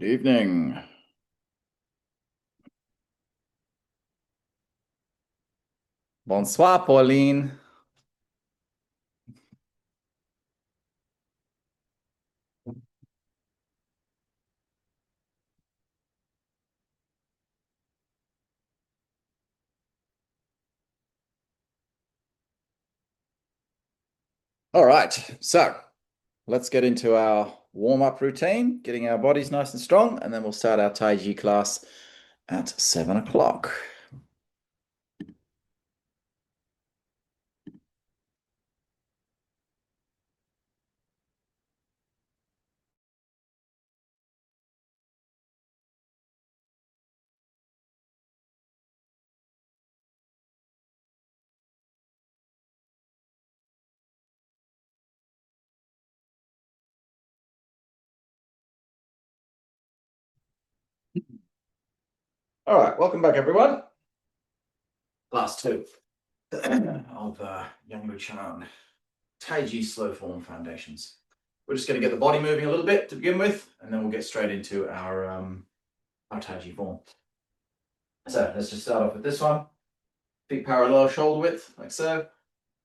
Good evening. Bonsoir, Pauline. All right, so let's get into our warm-up routine, getting our bodies nice and strong, and then we'll start our Taiji class at 7 o'clock. All right, welcome back, everyone. Class 2 of Yang Chan Taiji Slow Form Foundations. We're just going to get the body moving a little bit to begin with, and then we'll get straight into our Taiji form. So let's just start off with this one. Feet parallel, shoulder width, like so.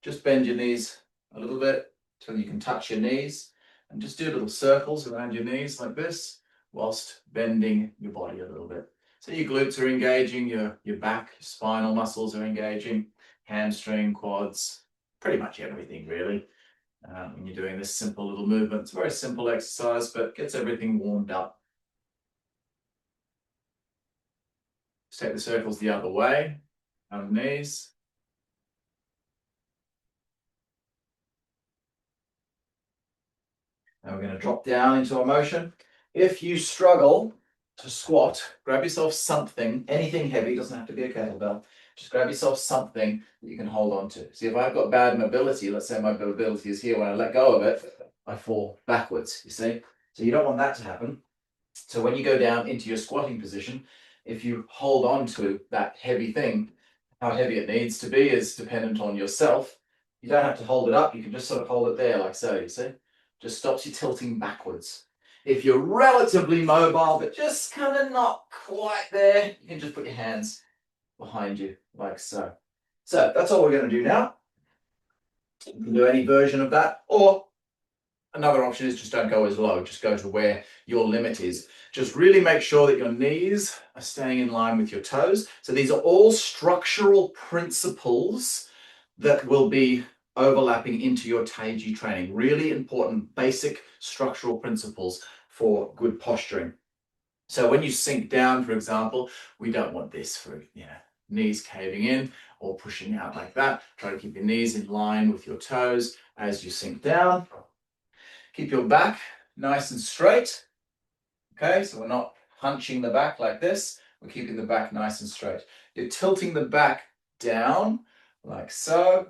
Just bend your knees a little bit till you can touch your knees, and just do little circles around your knees like this whilst bending your body a little bit. So your glutes are engaging, your back, your spinal muscles are engaging, hamstring, quads, pretty much everything really. When you're doing this simple little movement, it's a very simple exercise, but gets everything warmed up. Just take the circles the other way, on the knees. Now we're going to drop down into our motion. If you struggle to squat, grab yourself something, anything heavy, doesn't have to be a kettlebell, just grab yourself something that you can hold on to. See, if I've got bad mobility, let's say my mobility is here, when I let go of it, I fall backwards, you see? So you don't want that to happen. So when you go down into your squatting position, if you hold on to that heavy thing, how heavy it needs to be is dependent on yourself. You don't have to hold it up, you can just sort of hold it there like so, you see? Just stops you tilting backwards. If you're relatively mobile, but just kind of not quite there, you can just put your hands behind you like so. So that's all we're going to do now. You can do any version of that, or another option is just don't go as low, just go to where your limit is. Just really make sure that your knees are staying in line with your toes. So these are all structural principles that will be overlapping into your Taiji training. Really important basic structural principles for good posturing. So when you sink down, for example, we don't want this for, knees caving in or pushing out like that. Try to keep your knees in line with your toes as you sink down. Keep your back nice and straight. Okay, so we're not hunching the back like this. We're keeping the back nice and straight. You're tilting the back down like so.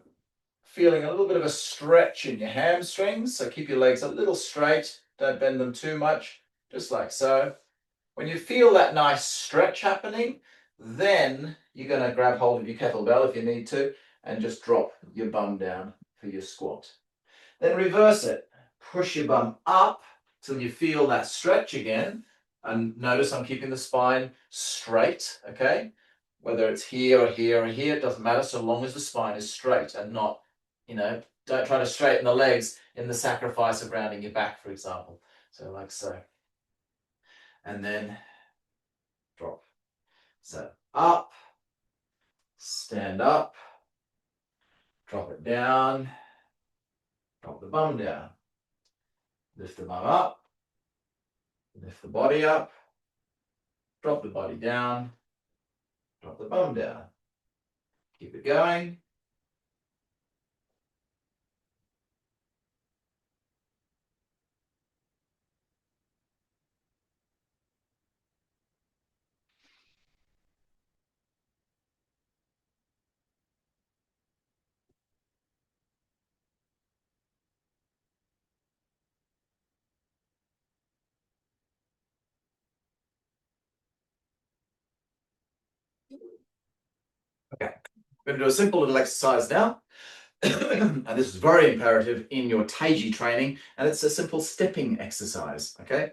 Feeling a little bit of a stretch in your hamstrings. So keep your legs a little straight. Don't bend them too much, just like so. When you feel that nice stretch happening, then you're going to grab hold of your kettlebell if you need to, and just drop your bum down for your squat. Then reverse it. Push your bum up till you feel that stretch again. And notice I'm keeping the spine straight, okay? Whether it's here or here or here, it doesn't matter so long as the spine is straight and not, don't try to straighten the legs in the sacrifice of rounding your back, for example. So like so. And then drop. So up, stand up, drop it down, drop the bum down, lift the bum up, lift the body up, drop the body down, drop the bum down. Keep it going. Okay, we're going to do a simple little exercise now. And this is very imperative in your Taiji training, and it's a simple stepping exercise, okay?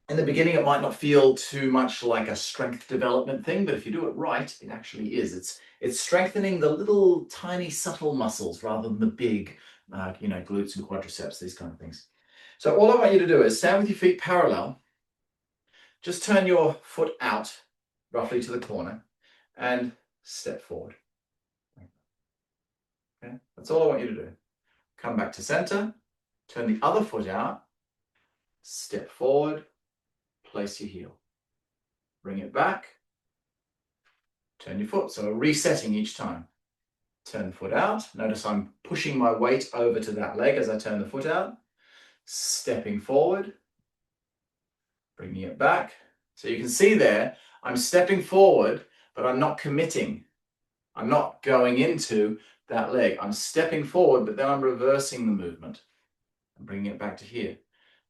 In In the beginning, it might not feel too much like a strength development thing, but if you do it right, it actually is. It's strengthening the little tiny subtle muscles rather than the big, glutes and quadriceps, these kind of things. So all I want you to do is stand with your feet parallel, just turn your foot out roughly to the corner and step forward. Okay, that's all I want you to do. Come back to center, turn the other foot out, step forward, place your heel. Bring it back, turn your foot. So resetting each time. Turn the foot out. Notice I'm pushing my weight over to that leg as I turn the foot out. Stepping forward, bringing it back. So you can see there, I'm stepping forward, but I'm not committing. I'm not going into that leg. I'm stepping forward, but then I'm reversing the movement and bringing it back to here.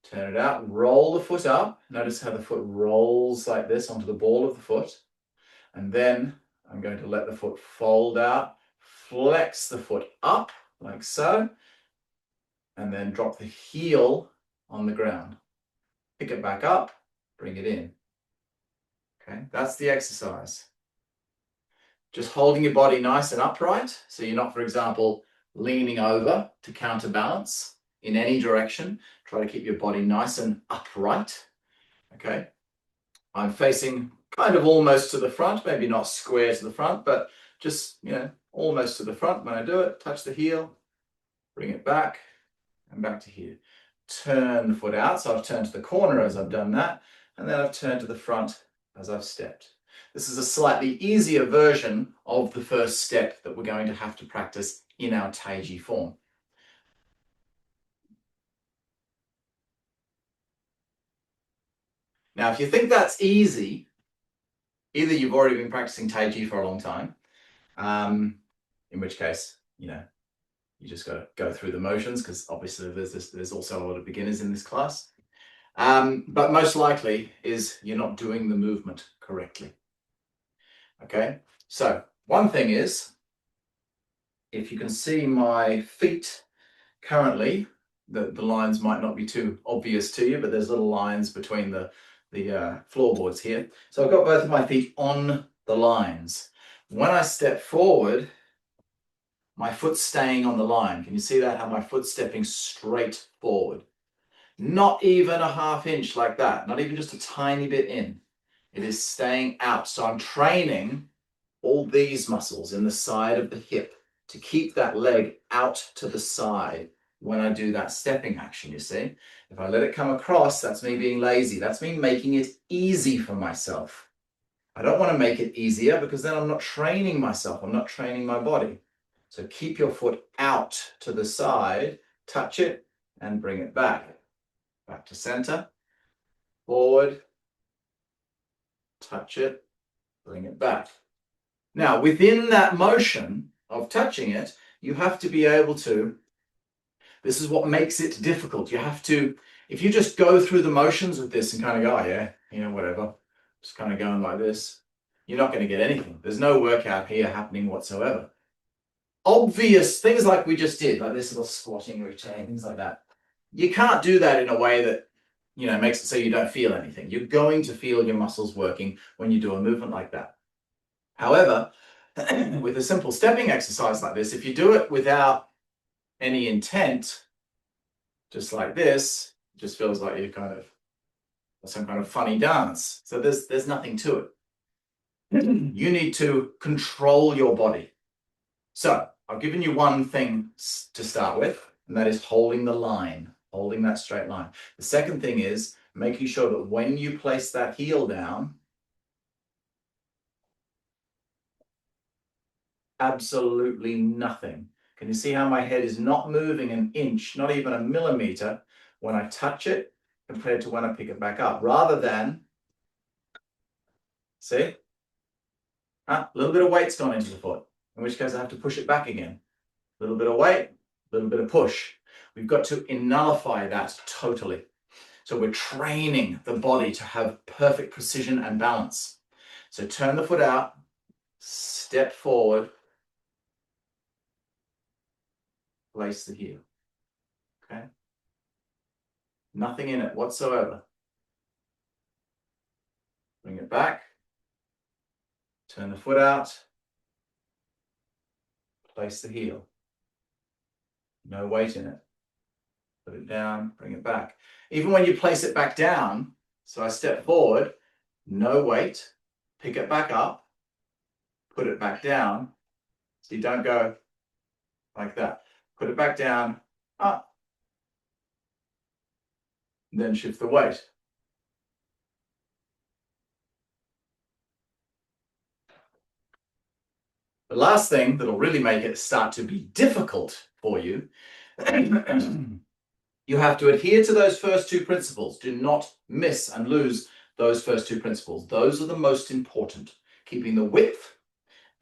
Turn it out, roll the foot up. Notice how the foot rolls like this onto the ball of the foot. And then I'm going to let the foot fold out, flex the foot up like so, and then drop the heel on the ground. Pick it back up, bring it in. Okay, that's the exercise. Just holding your body nice and upright. So you're not, for example, leaning over to counterbalance in any direction. Try to keep your body nice and upright. Okay. I'm facing kind of almost to the front, maybe not square to the front, but just, almost to the front when I do it. Touch the heel, bring it back and back to here. Turn the foot out. So I've turned to the corner as I've done that. And then I've turned to the front as I've stepped. This is a slightly easier version of the first step that we're going to have to practice in our Taiji form. Now, if you think that's easy, either you've already been practicing Taiji for a long time, in which case, you just got to go through the motions because obviously there's also a lot of beginners in this class. But most likely is you're not doing the movement correctly. Okay, so one thing is, if you can see my feet currently, the lines might not be too obvious to you, but there's little lines between the floorboards here. So I've got both of my feet on the lines. When I step forward, my foot's staying on the line. Can you see that? How my foot's stepping straight forward. Not even a half inch like that. Not even just a tiny bit in. It is staying out. So I'm training all these muscles in the side of the hip to keep that leg out to the side when I do that stepping action, you see. If I let it come across, that's me being lazy. That's me making it easy for myself. I don't want to make it easier because then I'm not training myself. I'm not training my body. So keep your foot out to the side, touch it, and bring it back. Back to center, forward, touch it, bring it back. Now, within that motion of touching it, you have to be able to, this is what makes it difficult. You have to, if you just go through the motions with this and kind of go, oh yeah, whatever, just kind of going like this, you're not going to get anything. There's no workout here happening whatsoever. Obvious things like we just did, like this little squatting routine, things like that. You can't do that in a way that, makes it so you don't feel anything. You're going to feel your muscles working when you do a movement like that. However, with a simple stepping exercise like this, if you do it without any intent, just like this, it just feels like you're kind of some kind of funny dance. So there's nothing to it. You need to control your body. So I've given you one thing to start with, and that is holding the line, holding that straight line. The second thing is making sure that when you place that heel down, absolutely nothing. Can you see how my head is not moving an inch, not even a millimeter, when I touch it compared to when I pick it back up, rather than, see, a little bit of weight's gone into the foot, in which case I have to push it back again. A little bit of weight, a little bit of push. We've got to nullify that totally. So we're training the body to have perfect precision and balance. So turn the foot out, step forward, place the heel. Okay? Nothing in it whatsoever. it back, turn the foot out, place the heel. No weight in it. Put it down, bring it back. Even when you place it back down, so I step forward, no weight, pick it back up, put it back down. So you don't go like that. Put it back down, up, then shift the weight. The last thing that'll really make it start to be difficult for you, you have to adhere to those first two principles. Do not miss and lose those first two principles. Those are the most important. Keeping the width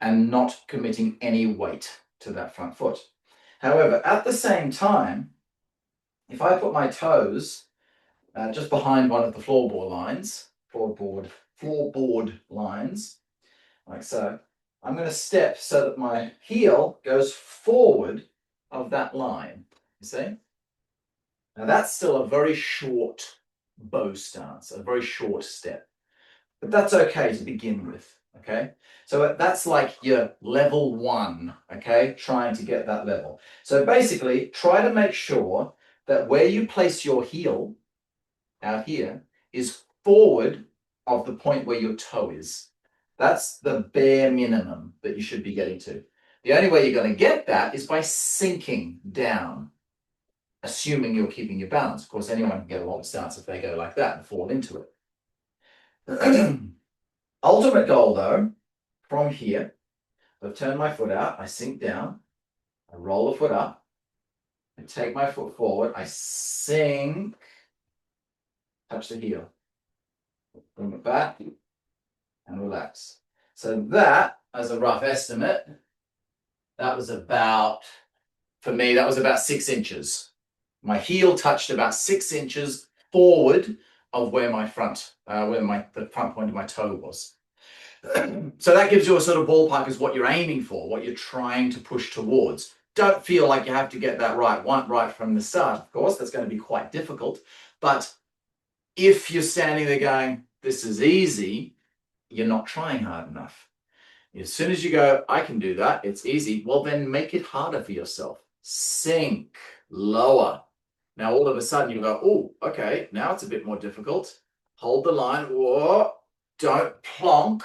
and not committing any weight to that front foot. However, at the same time, if I put my toes just behind one of the floorboard lines, like so, I'm going to step so that my heel goes forward of that line. You see? Now that's still a very short bow stance, a very short step. But that's okay to begin with, okay? So that's like your level 1, okay? Trying to get that level. So basically, try to make sure that where you place your heel out here is forward of the point where your toe is. That's the bare minimum that you should be getting to. The only way you're going to get that is by sinking down, assuming you're keeping your balance. Of course, anyone can get a long stance if they go like that and fall into it. Ultimate goal, though, from here, I've turned my foot out, I sink down, I roll the foot up, I take my foot forward, I sink, touch the heel, bring it back, and relax. So that, as a rough estimate, that was about, for me, that was about 6 inches. My heel touched about 6 inches forward of where my front, the front point of my toe was. So that gives you a sort of ballpark as what you're aiming for, what you're trying to push towards. Don't feel like you have to get that right from the start. Of course, that's going to be quite difficult. But if you're standing there going, this is easy, you're not trying hard enough. As soon as you go, I can do that, it's easy, well, then make it harder for yourself. Sink lower. Now, all of a sudden you go, oh, okay, now it's a bit more difficult. Hold the line. Whoa, don't plonk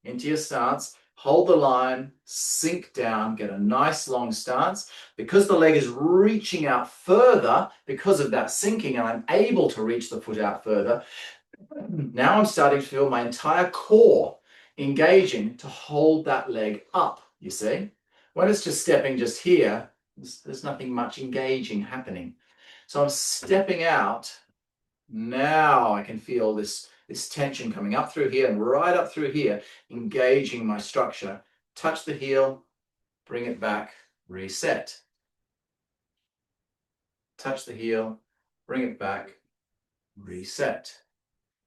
into your stance. Hold the line, sink down, get a nice long stance. Because the leg is reaching out further because of that sinking, and I'm able to reach the foot out further, now I'm starting to feel my entire core engaging to hold that leg up, you see. When it's just stepping just here, there's nothing much engaging happening. So I'm stepping out. Now I can feel this tension coming up through here and right up through here, engaging my structure. Touch the heel, bring it back, reset. Touch the heel, bring it back, reset.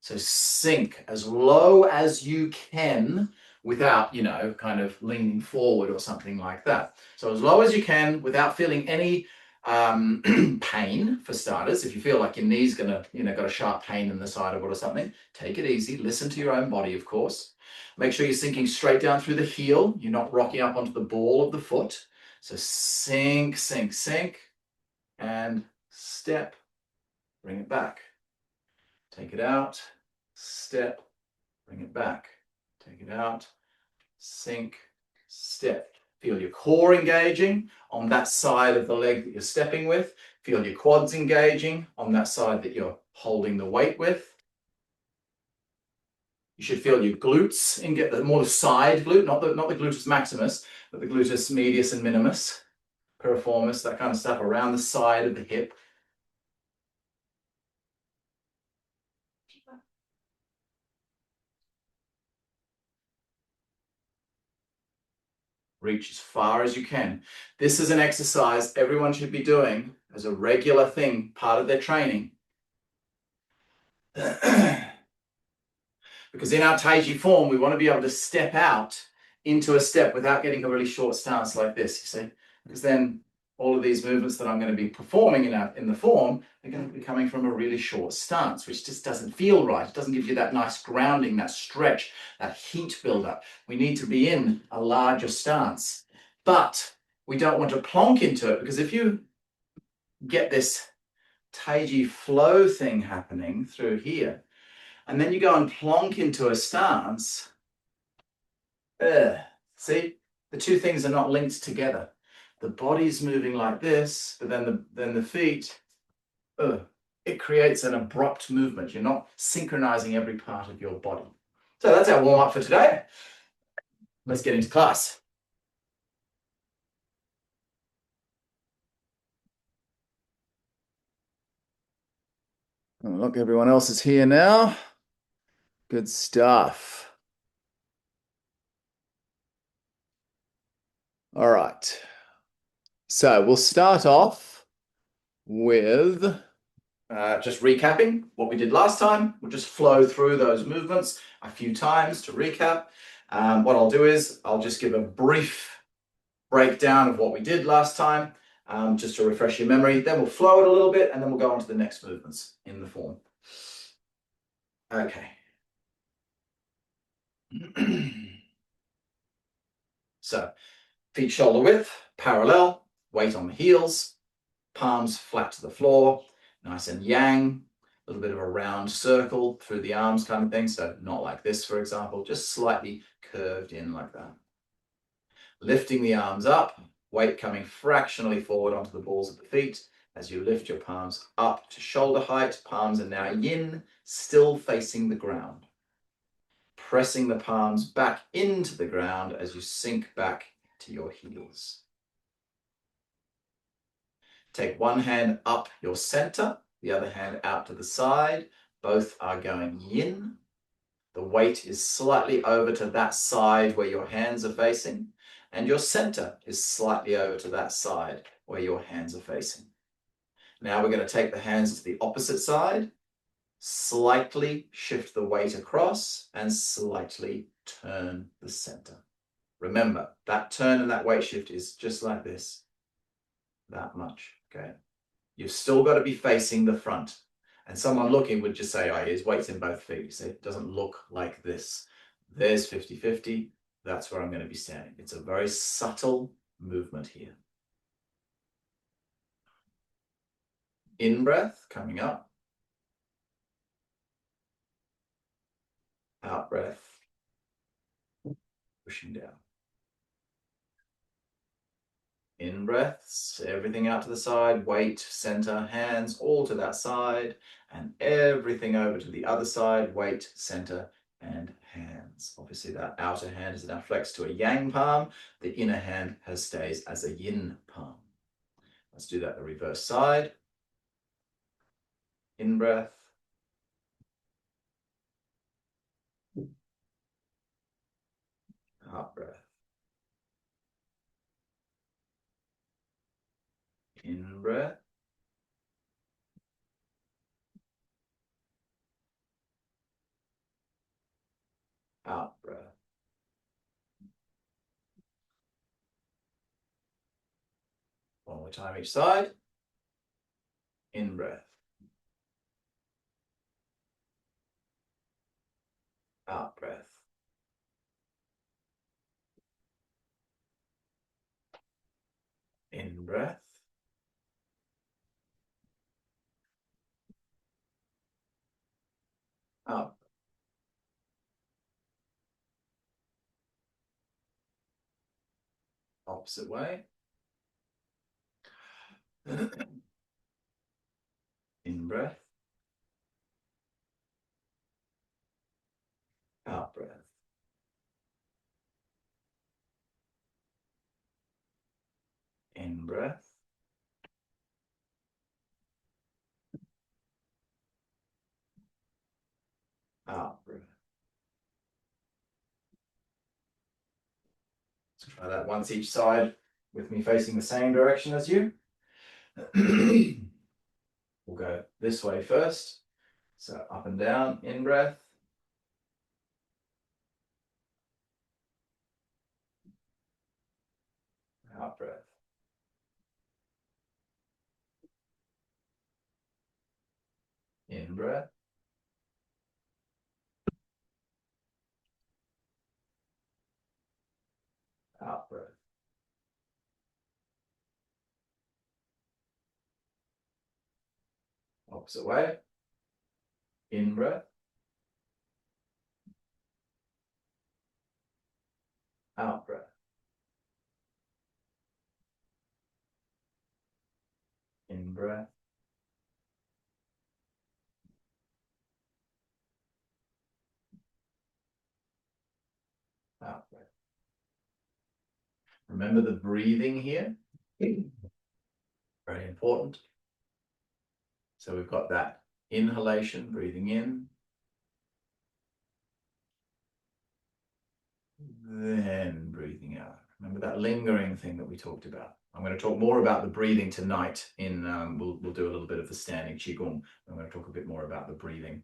So sink as low as you can without, kind of leaning forward or something like that. So as low as you can without feeling any pain, for starters. If you feel like your knee's got a sharp pain in the side of it or something, take it easy. Listen to your own body, of course. Make sure you're sinking straight down through the heel. You're not rocking up onto the ball of the foot. So sink, sink, sink, and step. Bring it back. Take it out. Step, bring it back, take it out, sink, step. Feel your core engaging on that side of the leg that you're stepping with. Feel your quads engaging on that side that you're holding the weight with. You should feel your glutes and get the more side glute, not the gluteus maximus, but the gluteus medius and minimus, piriformis, that kind of stuff around the side of the hip. Reach as far as you can. This is an exercise everyone should be doing as a regular thing, part of their training. Because in our Taiji form, we want to be able to step out into a step without getting a really short stance like this, you see? Because then all of these movements that I'm going to be performing in the form are going to be coming from a really short stance, which just doesn't feel right. It doesn't give you that nice grounding, that stretch, that heat buildup. We need to be in a larger stance, but we don't want to plonk into it, because if you get this Taiji flow thing happening through here, and then you go and plonk into a stance, see, the two things are not linked together. The body's moving like this, but then the feet, it creates an abrupt movement. You're not synchronizing every part of your body. So that's our warm up for today. Let's get into class. Oh, look, everyone else is here now. Good stuff. All right. So we'll start off with just recapping what we did last time. We'll just flow through those movements a few times to recap. What I'll do is I'll just give a brief breakdown of what we did last time, just to refresh your memory. Then we'll flow it a little bit, and then we'll go on to the next movements in the form. Okay. So, feet shoulder width, parallel, weight on the heels, palms flat to the floor, nice and yang, a little bit of a round circle through the arms kind of thing. So not like this, for example, just slightly curved in like that. Lifting the arms up, weight coming fractionally forward onto the balls of the feet. As you lift your palms up to shoulder height, palms are now yin, still facing the ground. Pressing the palms back into the ground as you sink back to your heels. Take one hand up your center, the other hand out to the side. Both are going yin. The weight is slightly over to that side where your hands are facing, and your center is slightly over to that side where your hands are facing. Now we're going to take the hands to the opposite side, slightly shift the weight across, and slightly turn the center. Remember, that turn and that weight shift is just like this. That much, okay? You've still got to be facing the front. And someone looking would just say, oh, his weight's in both feet. See, it doesn't look like this. There's 50-50. That's where I'm going to be standing. It's a very subtle movement here. In breath, coming up. Out breath, pushing down. In breaths, everything out to the side, weight, center, hands, all to that side, and everything over to the other side, weight, center, and hands. Obviously that outer hand is now flexed to a yang palm. The inner hand stays as a yin palm. Let's do that the reverse side. In breath. Out breath. In breath. Out breath. One more time each side. In breath. Out breath. In breath. Out. Opposite way. In breath. Out breath. In breath. Out breath. Let's try that once each side with me facing the same direction as you. We'll go this way first. So up and down, in breath. Out breath. breath. Out breath. Opposite way. In breath. Out breath. In breath. Out breath. Remember the breathing here. Very important. So we've got that inhalation, breathing in, then breathing out. Remember that lingering thing that we talked about. I'm going to talk more about the breathing tonight. We'll do a little bit of the standing qigong. I'm going to talk a bit more about the breathing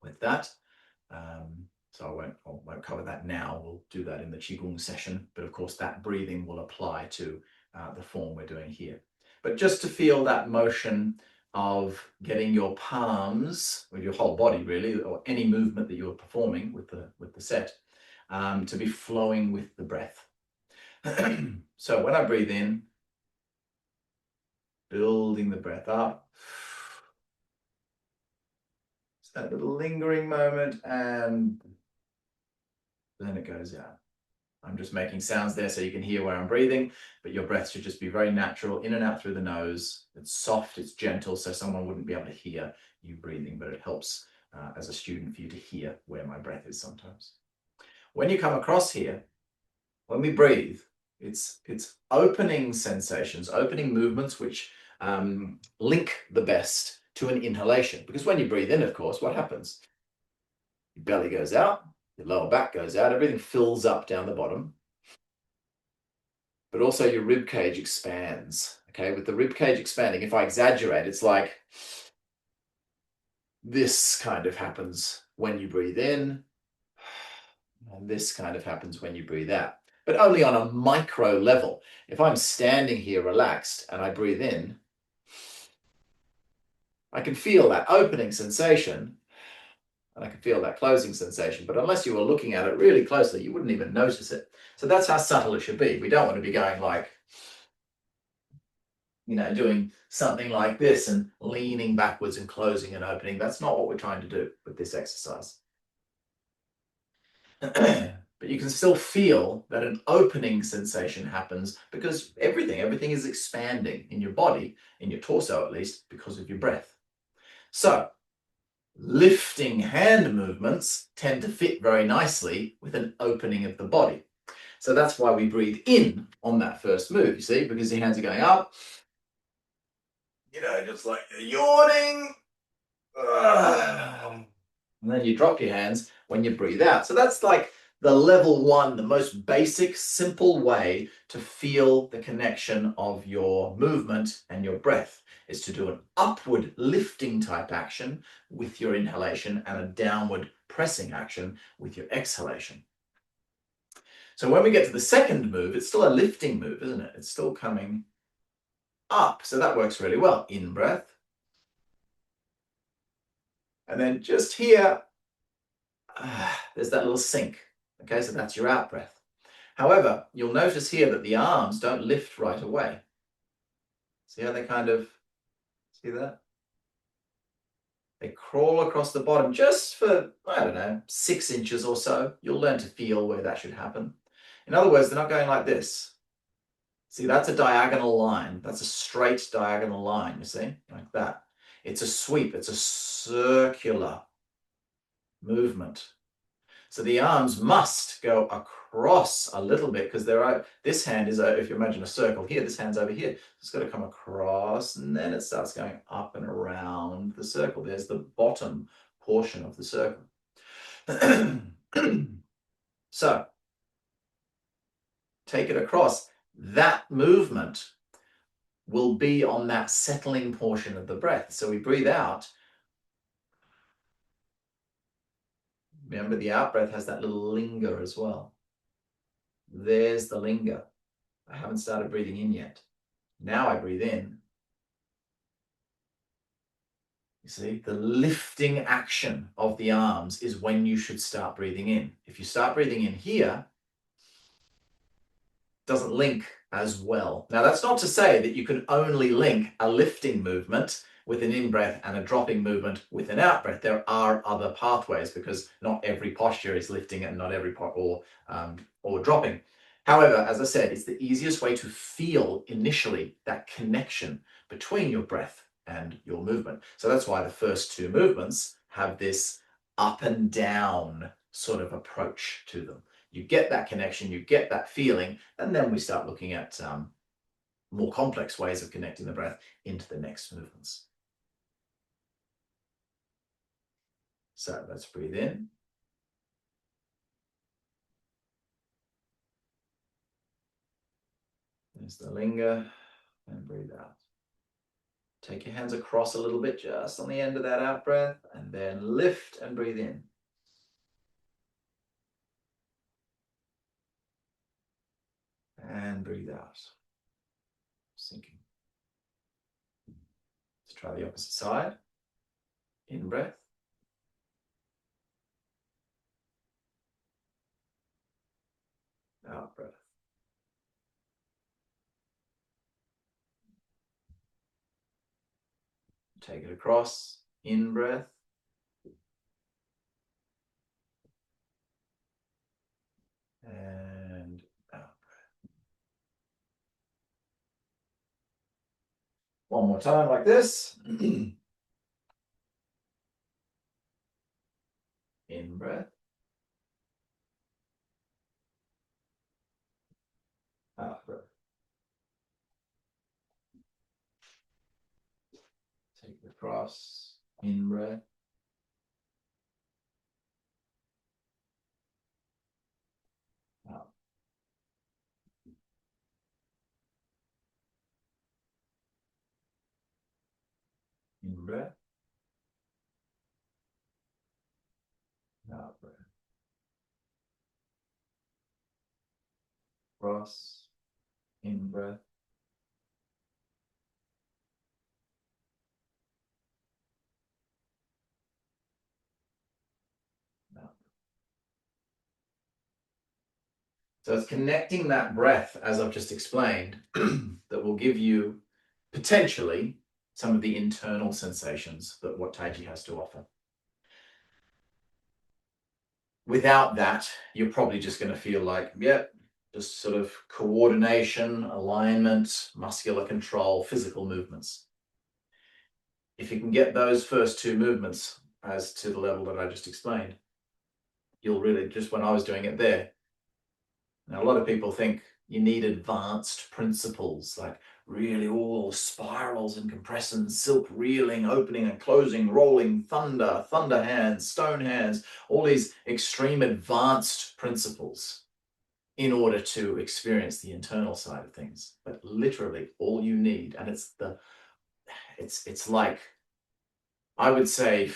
with that. So I won't cover that now. We'll do that in the qigong session. But of course, that breathing will apply to the form we're doing here. But just to feel that motion of getting your palms, or your whole body really, or any movement that you're performing with the set, to be flowing with the breath. So when I breathe in, building the breath up, it's that little lingering moment, and then it goes out. I'm just making sounds there so you can hear where I'm breathing, but your breath should just be very natural, in and out through the nose. It's soft, it's gentle, so someone wouldn't be able to hear you breathing, but it helps as a student for you to hear where my breath is sometimes. When you come across here, when we breathe, it's opening sensations, opening movements which link the best to an inhalation. Because when you breathe in, of course, what happens? Your belly goes out, your lower back goes out, everything fills up down the bottom. But also your rib cage expands. Okay, with the rib cage expanding, if I exaggerate, it's like this kind of happens when you breathe in, and this kind of happens when you breathe out. But only on a micro level. If I'm standing here relaxed and I breathe in, I can feel that opening sensation and I can feel that closing sensation. But unless you were looking at it really closely, you wouldn't even notice it. So that's how subtle it should be. We don't want to be going like, doing something like this and leaning backwards and closing and opening. That's not what we're trying to do with this exercise. But you can still feel that an opening sensation happens because everything is expanding in your body, in your torso at least, because of your breath. So lifting hand movements tend to fit very nicely with an opening of the body. So that's why we breathe in on that first move, you see, because your hands are going up, just like yawning. And then you drop your hands when you breathe out. So that's like the level one, the most basic, simple way to feel the connection of your movement and your breath is to do an upward lifting type action with your inhalation and a downward pressing action with your exhalation. So when we get to the second move, it's still a lifting move, isn't it? It's still coming up. So that works really well. In breath. And then just here, there's that little sink. Okay, so that's your out breath. However, you'll notice here that the arms don't lift right away. See how they see that? They crawl across the bottom just for, 6 inches or so. You'll learn to feel where that should happen. In other words, they're not going like this. See, that's a diagonal line. That's a straight diagonal line, you see, like that. It's a sweep. It's a circular movement. So the arms must go across a little bit because this hand is, if you imagine a circle here, this hand's over here. It's got to come across and then it starts going up and around the circle. There's the bottom portion of the circle. So take it across. That movement will be on that settling portion of the breath. So we breathe out. Remember, the out breath has that little linger as well. There's the linger. I haven't started breathing in yet. Now I breathe in. You see, the lifting action of the arms is when you should start breathing in. If you start breathing in here, it doesn't link as well. Now, that's not to say that you can only link a lifting movement with an in-breath and a dropping movement with an out-breath. There are other pathways because not every posture is lifting and not every or dropping. However, as I said, it's the easiest way to feel initially that connection between your breath and your movement. So that's why the first two movements have this up and down sort of approach to them. You get that connection, you get that feeling, and then we start looking at more complex ways of connecting the breath into the next movements. So let's breathe in. There's the linger, and breathe out. Take your hands across a little bit just on the end of that out breath, and then lift and breathe in. And breathe out. Sinking. Let's try the opposite side. In breath. Out breath. Take it across. In breath. And out breath. One more time like this. In breath. Out breath. Take it across. In breath. Out. In breath. Out breath. Cross. In breath. Out. So it's connecting that breath, as I've just explained, that will give you potentially some of the internal sensations that what Taiji has to offer. Without that, you're probably just going to feel like, yeah, just sort of coordination, alignment, muscular control, physical movements. If you can get those first two movements as to the level that I just explained, you'll really, just when I was doing it there, now a lot of people think you need advanced principles like really all spirals and compressions, silk reeling, opening and closing, rolling, thunder hands, stone hands, all these extreme advanced principles in order to experience the internal side of things. But literally all you need, and it's like, I would say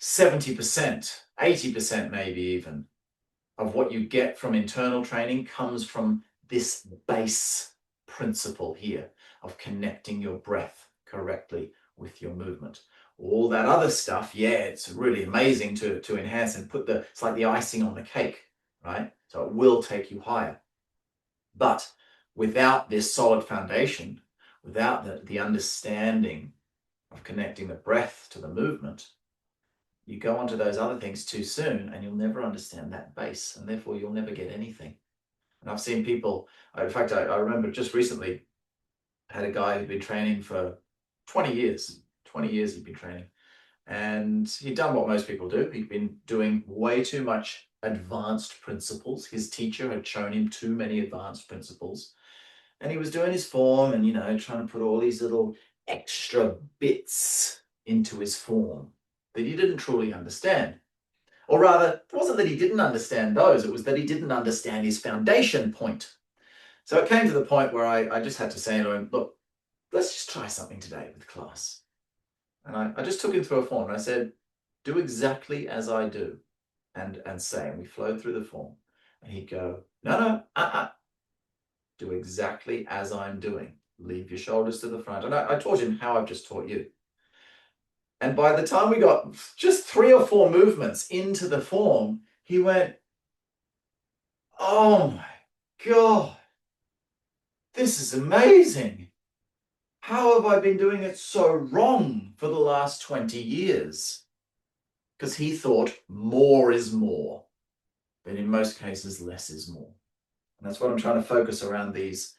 70%, 80% maybe even, of what you get from internal training comes from this base principle here of connecting your breath correctly with your movement. All that other stuff, yeah, it's really amazing to enhance and it's like the icing on the cake, right? So it will take you higher. But without this solid foundation, without the understanding of connecting the breath to the movement, you go onto those other things too soon and you'll never understand that base, and therefore you'll never get anything. And I've seen people, in fact, I remember just recently had a guy who'd been training for 20 years. 20 years he'd been training. And he'd done what most people do. He'd been doing way too much advanced principles. His teacher had shown him too many advanced principles. And he was doing his form and, trying to put all these little extra bits into his form that he didn't truly understand. Or rather, it wasn't that he didn't understand those, it was that he didn't understand his foundation point. So it came to the point where I just had to say to him, look, let's just try something today with class. And I just took him through a form and I said, do exactly as I do and say, and we flowed through the form. And he'd go, no, do exactly as I'm doing. Leave your shoulders to the front. And I taught him how I've just taught you. And by the time we got just 3 or 4 movements into the form, he went, oh my God, this is amazing. How have I been doing it so wrong for the last 20 years? Because he thought more is more, but in most cases, less is more. And that's what I'm trying to focus around these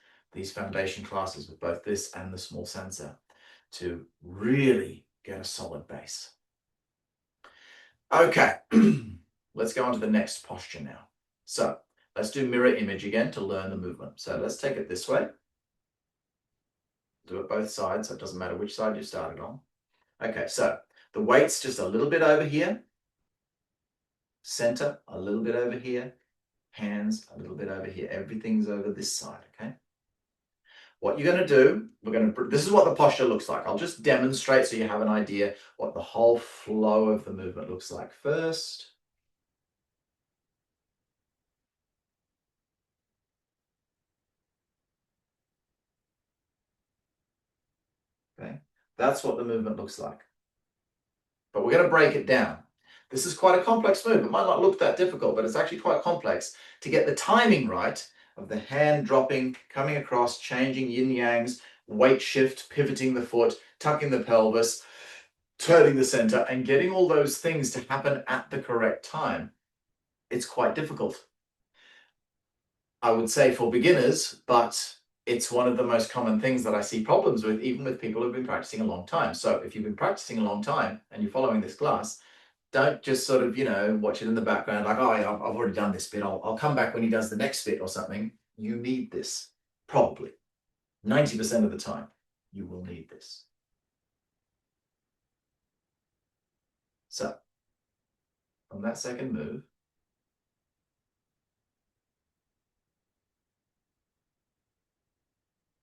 foundation classes with both this and the small sensor, to really get a solid base. Okay, let's go on to the next posture now. So let's do mirror image again to learn the movement. So let's take it this way. Do it both sides, so it doesn't matter which side you started on. Okay, so the weight's just a little bit over here, center a little bit over here, hands a little bit over here. Everything's over this side, okay? What you're going to do, this is what the posture looks like. I'll just demonstrate so you have an idea what the whole flow of the movement looks like first. Okay, that's what the movement looks like. But we're going to break it down. This is quite a complex move. It might not look that difficult, but it's actually quite complex to get the timing right of the hand dropping, coming across, changing yin-yangs, weight shift, pivoting the foot, tucking the pelvis, turning the center, and getting all those things to happen at the correct time. It's quite difficult, I would say, for beginners, but it's one of the most common things that I see problems with, even with people who've been practicing a long time. So if you've been practicing a long time and you're following this class, don't just sort of, watch it in the background like, oh, yeah, I've already done this bit. I'll come back when he does the next bit or something. You need this, probably. 90% of the time, you will need this. So, from that second move,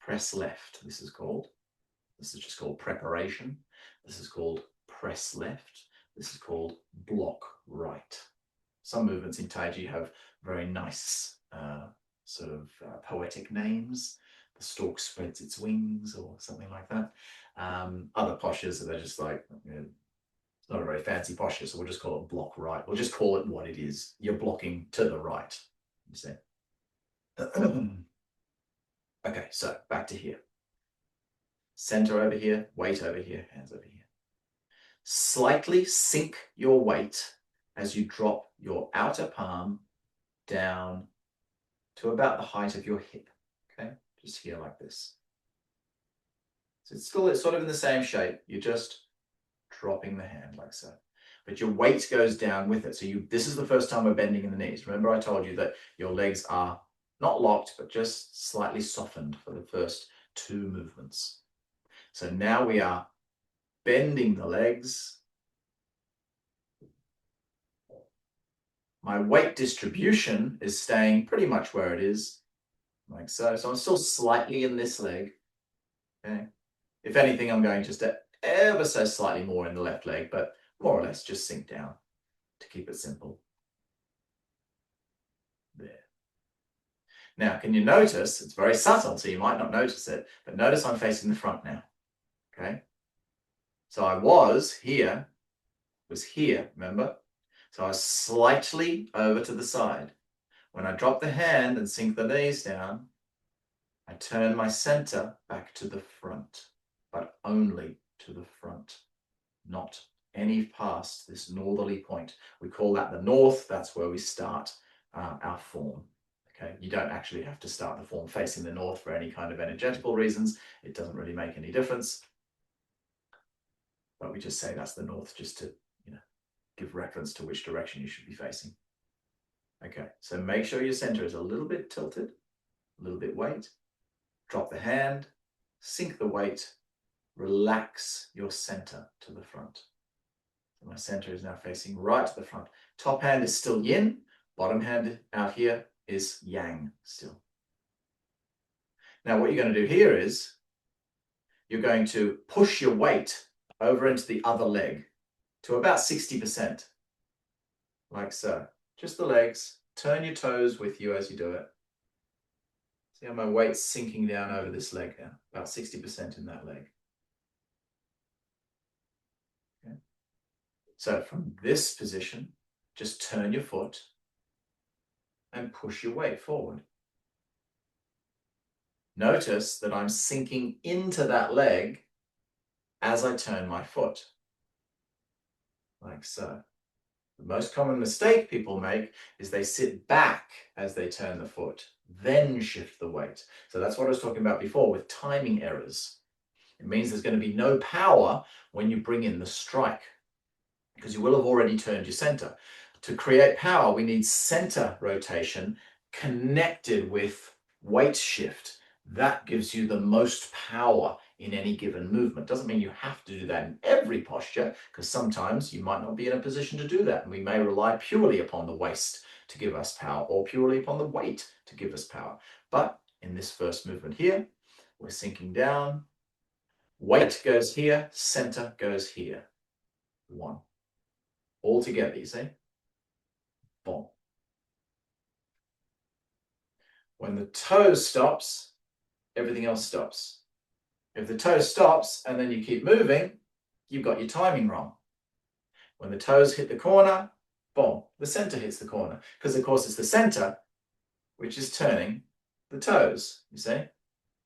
press left, this is called. This is just called preparation. This is called press left. This is called block right. Some movements in Taiji have very nice poetic names. The stork spreads its wings or something like that. Other postures, they're just like, it's not a very fancy posture, so we'll just call it block right. We'll just call it what it is. You're blocking to the right, you see. Okay, so back to here. Center over here, weight over here, hands over here. Slightly sink your weight as you drop your outer palm down to about the height of your hip, okay? Just here like this. So it's sort of in the same shape. You're just dropping the hand like so. But your weight goes down with it. So this is the first time we're bending in the knees. Remember I told you that your legs are not locked, but just slightly softened for the first 2 movements. So now we are bending the legs. My weight distribution is staying pretty much where it is, like so. So I'm still slightly in this leg, okay? If anything, I'm going just ever so slightly more in the left leg, but more or less just sink down to keep it simple. There. Now, can you notice, it's very subtle, so you might not notice it, but notice I'm facing the front now, okay? So I was here, remember? So I was slightly over to the side. When I drop the hand and sink the knees down, I turn my center back to the front, but only to the front, not any past this northerly point. We call that the north. That's where we start our form. Okay, you don't actually have to start the form facing the north for any kind of energetical reasons. It doesn't really make any difference. But we just say that's the north just to, give reference to which direction you should be facing. Okay, so make sure your center is a little bit tilted, a little bit weight. Drop the hand, sink the weight, relax your center to the front. So my center is now facing right to the front. Top hand is still yin, bottom hand out here is yang still. Now what you're going to do here is you're going to push your weight over into the other leg to about 60%, like so. Just the legs, turn your toes with you as you do it. See how my weight's sinking down over this leg now, about 60% in that leg. Okay. So from this position, just turn your foot and push your weight forward. Notice that I'm sinking into that leg as I turn my foot, like so. The most common mistake people make is they sit back as they turn the foot, then shift the weight. So that's what I was talking about before with timing errors. It means there's going to be no power when you bring in the strike, because you will have already turned your center. To create power, we need center rotation connected with weight shift. That gives you the most power in any given movement. Doesn't mean you have to do that in every posture, because sometimes you might not be in a position to do that. And we may rely purely upon the waist to give us power, or purely upon the weight to give us power. But in this first movement here, we're sinking down. Weight goes here, center goes here. One. All together, you see? Boom. When the toe stops, everything else stops. If the toe stops and then you keep moving, you've got your timing wrong. When the toes hit the corner, boom, the center hits the corner. Because of course it's the center which is turning the toes, you see?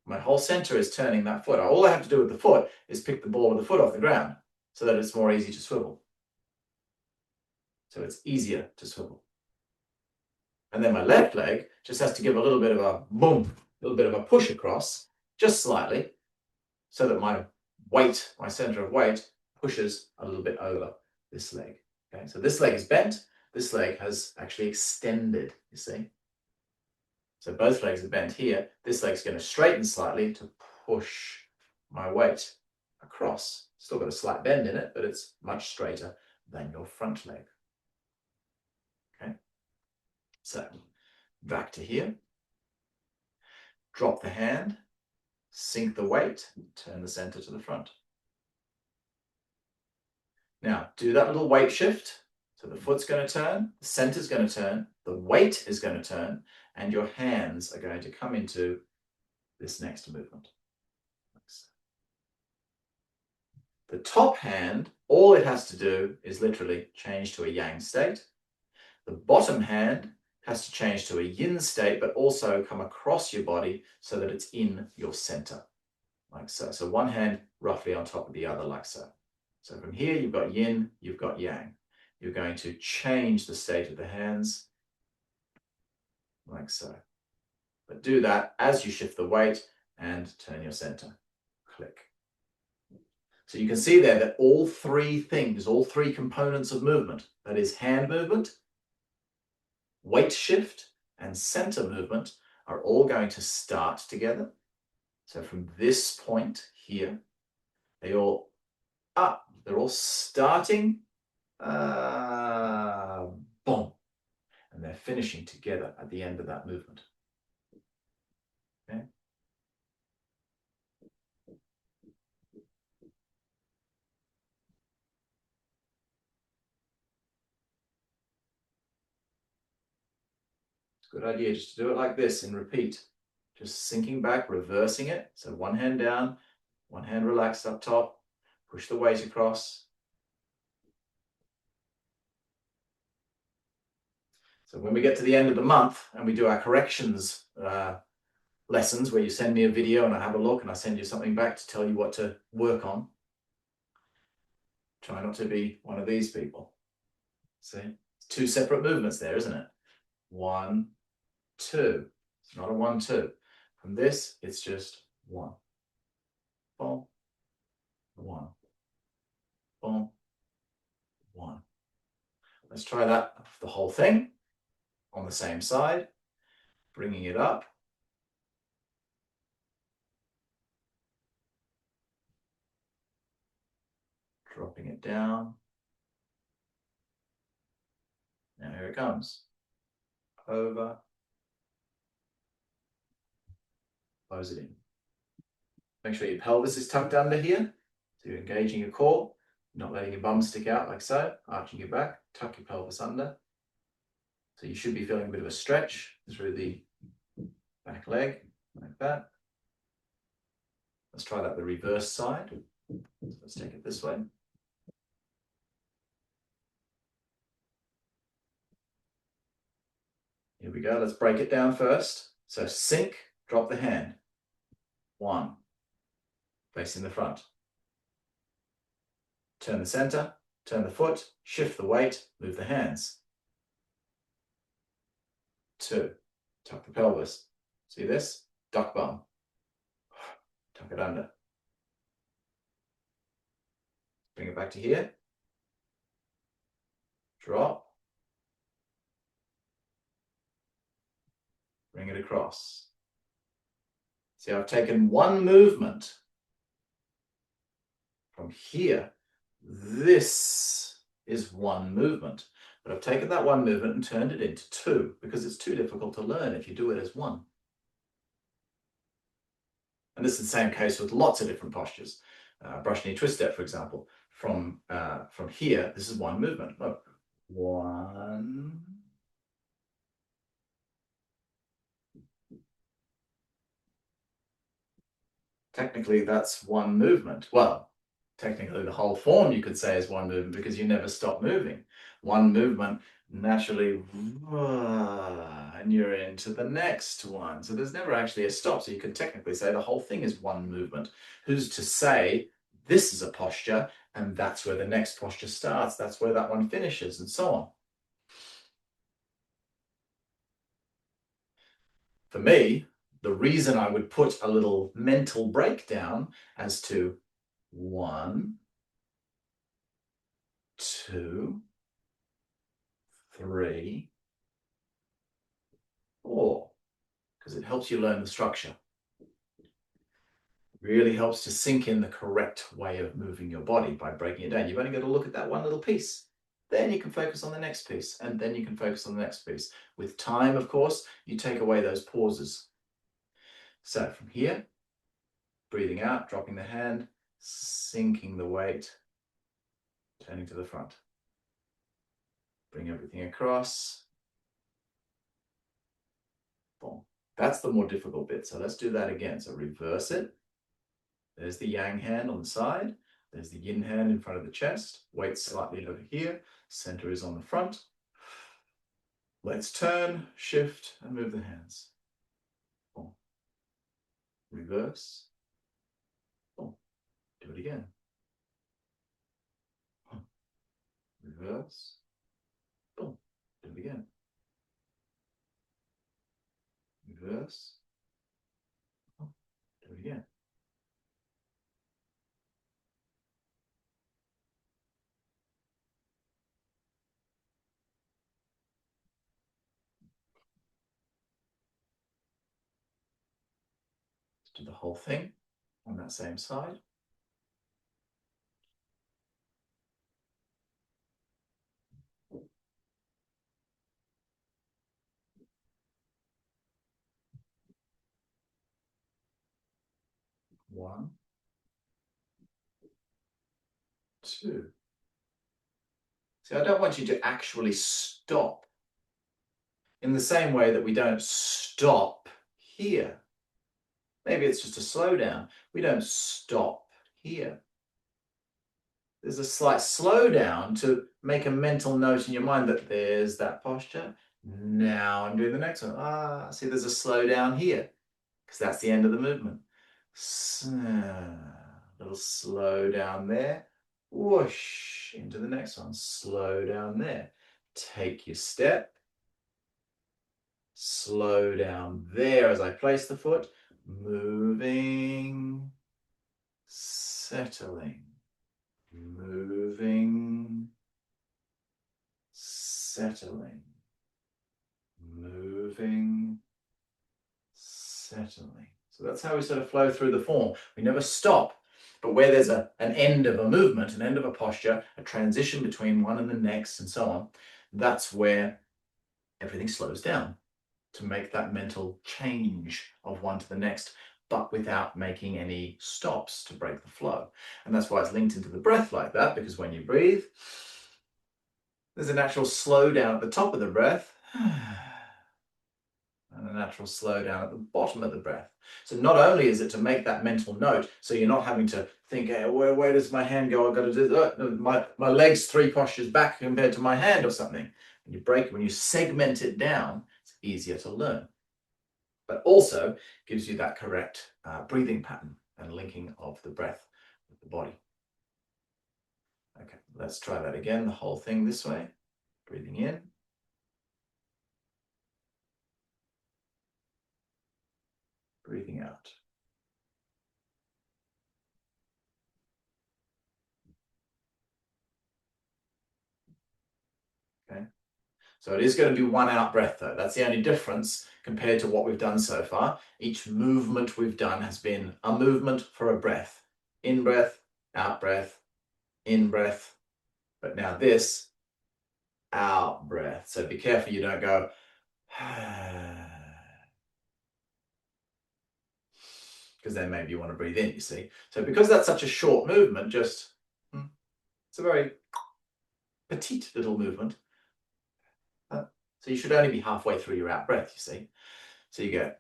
My whole center is turning that foot. All I have to do with the foot is pick the ball of the foot off the ground so that it's more easy to swivel. So it's easier to swivel. And then my left leg just has to give a little bit of a boom, a little bit of a push across, just slightly, so that my weight, my center of weight, pushes a little bit over this leg. Okay, so this leg is bent, this leg has actually extended, you see. So both legs are bent here. This leg's going to straighten slightly to push my weight across. Still got a slight bend in it, but it's much straighter than your front leg. Okay, so back to here. Drop the hand, sink the weight, turn the center to the front. Now, do that little weight shift. So the foot's going to turn, the center's going to turn, the weight is going to turn, and your hands are going to come into this next movement. The top hand, all it has to do is literally change to a yang state. The bottom hand has to change to a yin state, but also come across your body so that it's in your center, like so. So one hand roughly on top of the other, like so. So from here, you've got yin, you've got yang. You're going to change the state of the hands, like so. But do that as you shift the weight and turn your center. Click. So you can see there that all three things, all three components of movement, that is hand movement, weight shift, and center movement, are all going to start together. So from this point here, they're all starting, boom, and they're finishing together at the end of that movement. Okay. It's a good idea just to do it like this and repeat. Just sinking back, reversing it. So one hand down, one hand relaxed up top, push the weight across. So when we get to the end of the month and we do our corrections lessons where you send me a video and I have a look and I send you something back to tell you what to work on, try not to be one of these people. See, it's two separate movements there, isn't it? 1, 2. It's not a 1, 2. From this, it's just 1. Boom, 1. Boom, 1. Let's try that for the whole thing on the same side, bringing it up. Dropping it down. Now here it comes. Over. Close it in. Make sure your pelvis is tucked under here. So you're engaging your core, not letting your bum stick out like so, arching your back, tuck your pelvis under. So you should be feeling a bit of a stretch through the back leg, like that. Let's try that the reverse side. Let's take it this way. Here we go. Let's break it down first. So sink, drop the hand. 1. Facing the front. Turn the center, turn the foot, shift the weight, move the hands. 2. Tuck the pelvis. See this? Duck bum. Tuck it under. Bring it back to here. Drop. Bring it across. See, I've taken one movement from here. This is one movement. But I've taken that one movement and turned it into 2 because it's too difficult to learn if you do it as 1. And this is the same case with lots of different postures. Brush knee twist step, for example. From here, this is one movement. Look, 1. Technically, that's one movement. Well, technically, the whole form you could say is one movement because you never stop moving. One movement, naturally, and you're into the next one. So there's never actually a stop. So you could technically say the whole thing is one movement. Who's to say this is a posture and that's where the next posture starts? That's where that one finishes, and so on. For me, the reason I would put a little mental breakdown as to 1, 2, 3, 4, because it helps you learn the structure. It really helps to sink in the correct way of moving your body by breaking it down. You've only got to look at that one little piece. Then you can focus on the next piece, and then you can focus on the next piece. With time, of course, you take away those pauses. So from here, breathing out, dropping the hand, sinking the weight, turning to the front. Bring everything across. Boom. That's the more difficult bit. So let's do that again. So reverse it. There's the yang hand on the side. There's the yin hand in front of the chest. Weight slightly over here. Center is on the front. Let's turn, shift, and move the hands. Boom. Reverse. Boom. Do it again. Reverse. Boom. Do it again. Reverse. Boom. Do it again. Do the whole thing on that same side. One, 2. See, I don't want you to actually stop in the same way that we don't stop here. Maybe it's just a slowdown. We don't stop here. There's a slight slowdown to make a mental note in your mind that there's that posture. Now I'm doing the next one. See, there's a slowdown here because that's the end of the movement. Little slow down there. Whoosh, into the next one. Slow down there. Take your step. Slow down there as I place the foot. Moving. Settling. Moving. Settling. Moving. Settling. So that's how we sort of flow through the form. We never stop. But where there's an end of a movement, an end of a posture, a transition between one and the next, and so on, that's where everything slows down to make that mental change of one to the next, but without making any stops to break the flow. And that's why it's linked into the breath like that, because when you breathe, there's a natural slowdown at the top of the breath, and a natural slowdown at the bottom of the breath. So not only is it to make that mental note, so you're not having to think, hey, where does my hand go? I've got to do that. My leg's 3 postures back compared to my hand or something. When you segment it down, it's easier to learn. But also gives you that correct breathing pattern and linking of the breath with the body. Okay, let's try that again, the whole thing this way. Breathing in. Breathing out. Okay. So it is going to be one out breath though. That's the only difference compared to what we've done so far. Each movement we've done has been a movement for a breath. In breath, out breath, in breath. But now this, out breath. So be careful you don't go, because then maybe you want to breathe in, you see. So because that's such a short movement, just, it's a very petite little movement. So you should only be halfway through your out breath, you see. So you go.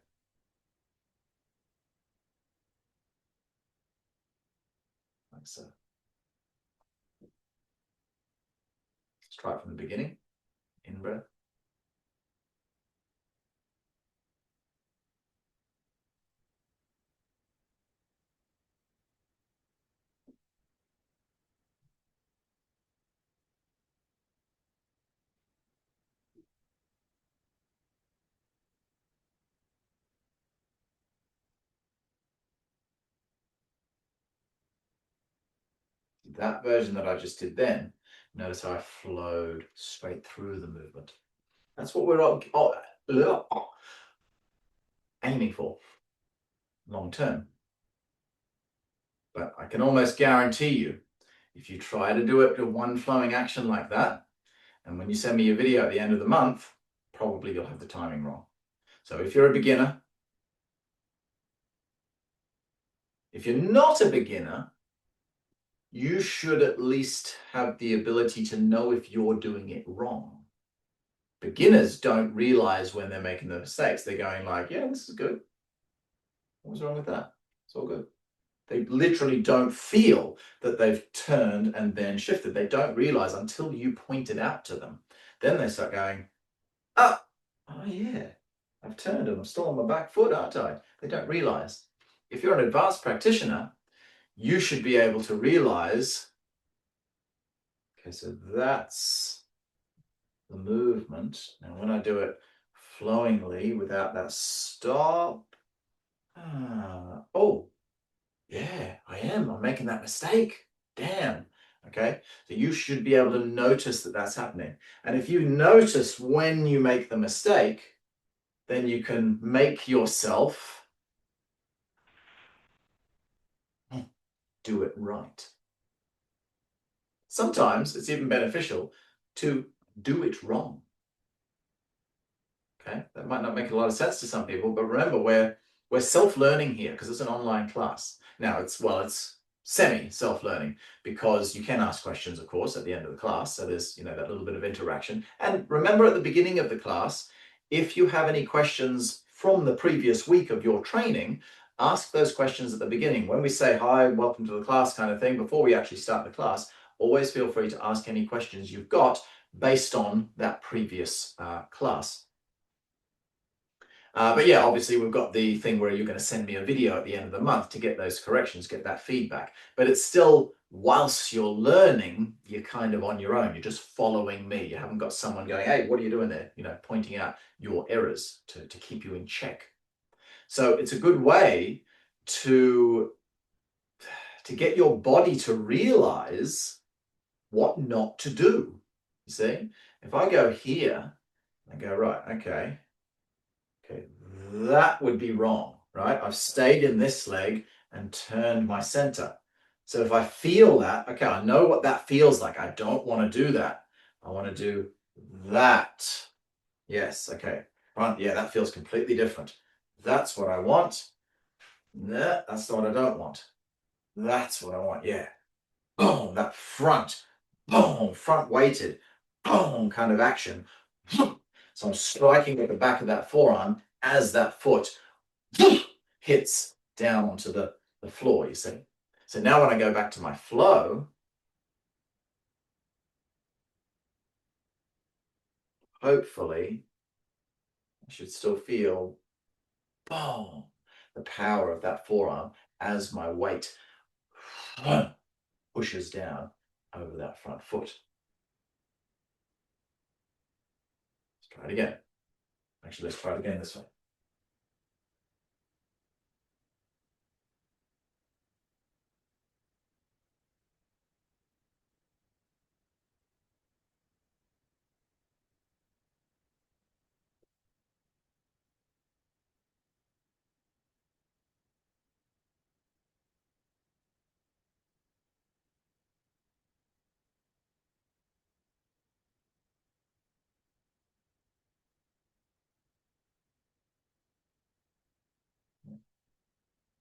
Like so. Let's try it from the beginning. In breath. That version that I just did then, notice how I flowed straight through the movement. That's what we're aiming for long term. But I can almost guarantee you, if you try to do it to one flowing action like that, and when you send me your video at the end of the month, probably you'll have the timing wrong. So if you're a beginner, if you're not a beginner, you should at least have the ability to know if you're doing it wrong. Beginners don't realize when they're making the mistakes. They're going like, yeah, this is good. What's wrong with that? It's all good. They literally don't feel that they've turned and then shifted. They don't realize until you point it out to them. Then they start going, oh yeah, I've turned and I'm still on my back foot, aren't I? They don't realize. If you're an advanced practitioner, you should be able to realize, okay, so that's the movement. Now, when I do it flowingly without that stop, oh, yeah, I am. I'm making that mistake. Damn. Okay. So you should be able to notice that that's happening. And if you notice when you make the mistake, then you can make yourself do it right. Sometimes it's even beneficial to do it wrong. Okay, that might not make a lot of sense to some people, but remember, we're self-learning here because it's an online class. Now it's semi self-learning because you can ask questions, of course, at the end of the class. So there's that little bit of interaction. And remember, at the beginning of the class, if you have any questions from the previous week of your training, ask those questions at the beginning. When we say hi, welcome to the class kind of thing, before we actually start the class, always feel free to ask any questions you've got based on that previous class. But yeah, obviously we've got the thing where you're going to send me a video at the end of the month to get those corrections, get that feedback. But it's still, whilst you're learning, you're kind of on your own. You're just following me. You haven't got someone going, hey, what are you doing there? Pointing out your errors to keep you in check. So it's a good way to get your body to realize what not to do. You see, if I go here, I go, right, okay, that would be wrong, right? I've stayed in this leg and turned my center. So if I feel that, okay, I know what that feels like. I don't want to do that. I want to do that. Yes, okay. Right, yeah, that feels completely different. That's what I want. Nah, that's what I don't want. That's what I want, yeah. Boom, that front, boom, front weighted, boom kind of action. So I'm striking with the back of that forearm as that foot hits down onto the floor, you see. So now when I go back to my flow, hopefully I should still feel, boom, the power of that forearm as my weight pushes down over that front foot. Let's try it again. Actually, let's try it again this way.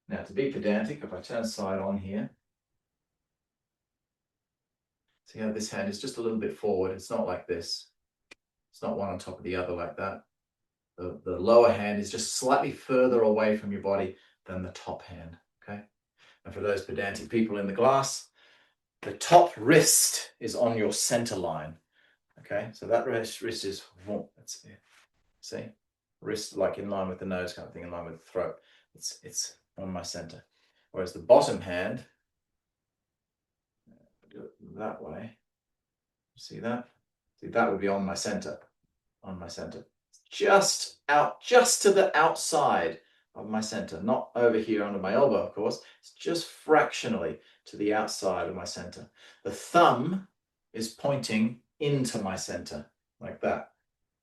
Now, to be pedantic, if I turn side on here, see how this hand is just a little bit forward. It's not like this. It's not one on top of the other like that. The lower hand is just slightly further away from your body than the top hand, okay? And for those pedantic people in the class, the top wrist is on your center line, okay? So that wrist is, that's it. See? Wrist like in line with the nose kind of thing, in line with the throat. It's on my center. Whereas the bottom hand, do it that way. See that? See, that would be on my center, on my center. Just out, just to the outside of my center, not over here under my elbow, of course. It's just fractionally to the outside of my center. The thumb is pointing into my center, like that.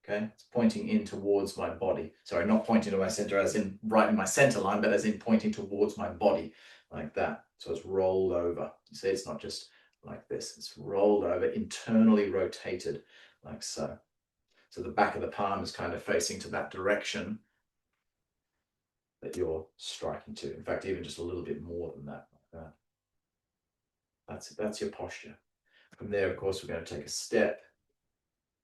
Okay, it's pointing in towards my body. Sorry, not pointing to my center as in right in my center line, but as in pointing towards my body, like that. So it's rolled over. You see, it's not just like this. It's rolled over, internally rotated, like so. So the back of the palm is kind of facing to that direction that you're striking to. In fact, even just a little bit more than that, like that. That's your posture. From there, of course, we're going to take a step.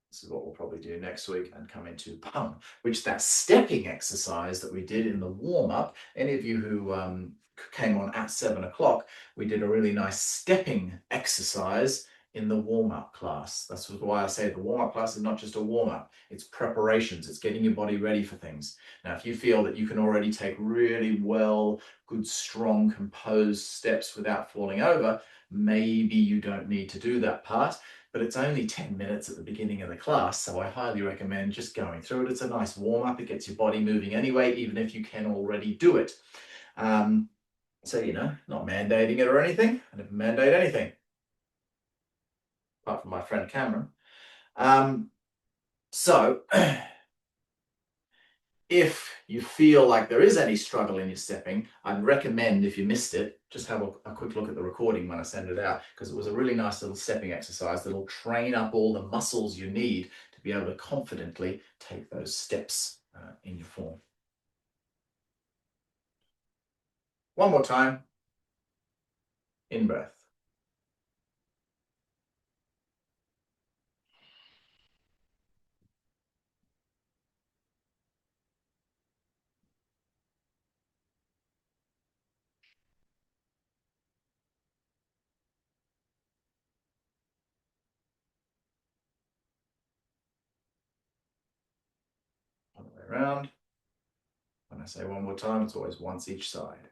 This is what we'll probably do next week and come into pump, which that stepping exercise that we did in the warm-up, any of you who came on at 7 o'clock, we did a really nice stepping exercise in the warm-up class. That's why I say the warm-up class is not just a warm-up, it's preparations, it's getting your body ready for things. Now, if you feel that you can already take really well, good, strong, composed steps without falling over, maybe you don't need to do that part. But it's only 10 minutes at the beginning of the class, so I highly recommend just going through it. It's a nice warm-up. It gets your body moving anyway, even if you can already do it. So, you know, not mandating it or anything. I never mandate anything, apart from my friend Cameron. So, if you feel like there is any struggle in your stepping, I'd recommend, if you missed it, just have a quick look at the recording when I send it out, because it was a really nice little stepping exercise that'll train up all the muscles you need to be able to confidently take those steps in your form. One more time. In breath. All the way around. When I say one more time, it's always once each side.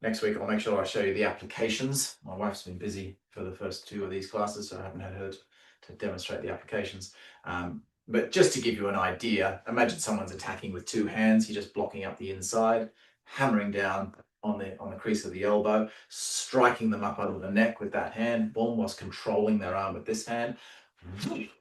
Next week, I'll make sure I show you the applications. My wife's been busy for the first 2 of these classes, so I haven't had her to demonstrate the applications. But just to give you an idea, imagine someone's attacking with 2 hands. You're just blocking up the inside, hammering down on the crease of the elbow, striking them up over the neck with that hand, boom, whilst controlling their arm with this hand,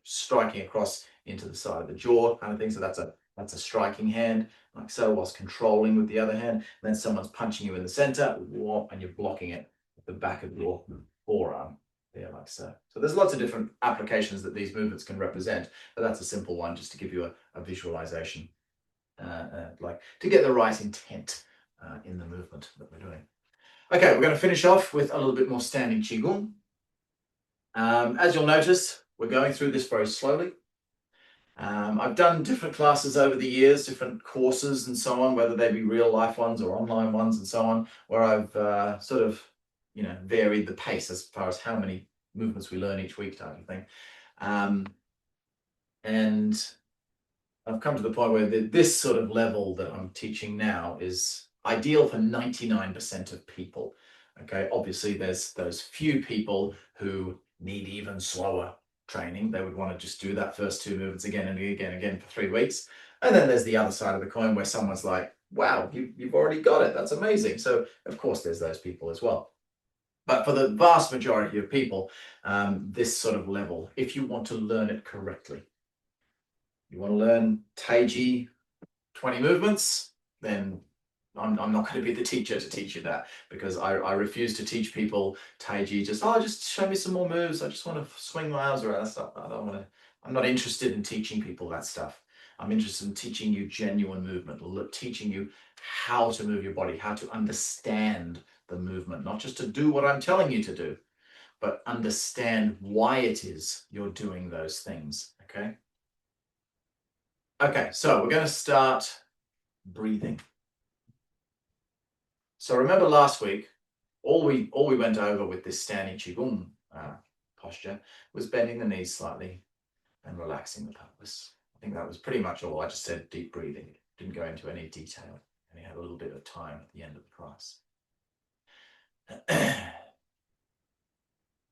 striking across into the side of the jaw kind of thing. So that's a striking hand, like so, whilst controlling with the other hand. And then someone's punching you in the center, and you're blocking it with the back of your forearm, there, like so. So there's lots of different applications that these movements can represent, but that's a simple one just to give you a visualization, like to get the right intent in the movement that we're doing. Okay, we're going to finish off with a little bit more standing Qigong. As you'll notice, we're going through this very slowly. I've done different classes over the years, different courses and so on, whether they be real life ones or online ones and so on, where I've sort of, varied the pace as far as how many movements we learn each week type of thing. And I've come to the point where this sort of level that I'm teaching now is ideal for 99% of people. Okay, obviously there's those few people who need even slower training. They would want to just do that first two movements again and again and again for 3 weeks. And then there's the other side of the coin where someone's like, wow, you've already got it. That's amazing. So of course there's those people as well. But for the vast majority of people, this sort of level, if you want to learn it correctly, you want to learn Taiji 20 movements, then I'm not going to be the teacher to teach you that, because I refuse to teach people Taiji just show me some more moves. I just want to swing my arms around. That's not, I don't want to, I'm not interested in teaching people that stuff. I'm interested in teaching you genuine movement, teaching you how to move your body, how to understand the movement, not just to do what I'm telling you to do, but understand why it is you're doing those things, okay? Okay, so we're going to start breathing. So remember last week, all we went over with this standing qigong posture was bending the knees slightly and relaxing the pelvis. I think that was pretty much all. I just said deep breathing. Didn't go into any detail. And we had a little bit of time at the end of the class.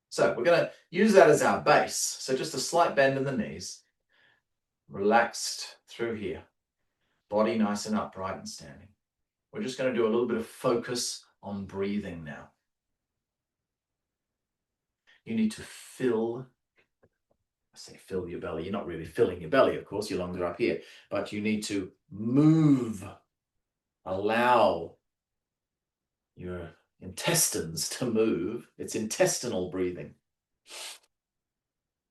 So we're going to use that as our base. So just a slight bend in the knees, relaxed through here, body nice and upright and standing. We're just going to do a little bit of focus on breathing now. You need to fill your belly. You're not really filling your belly, of course, your lungs are up here, but you need to move, allow your intestines to move. It's intestinal breathing.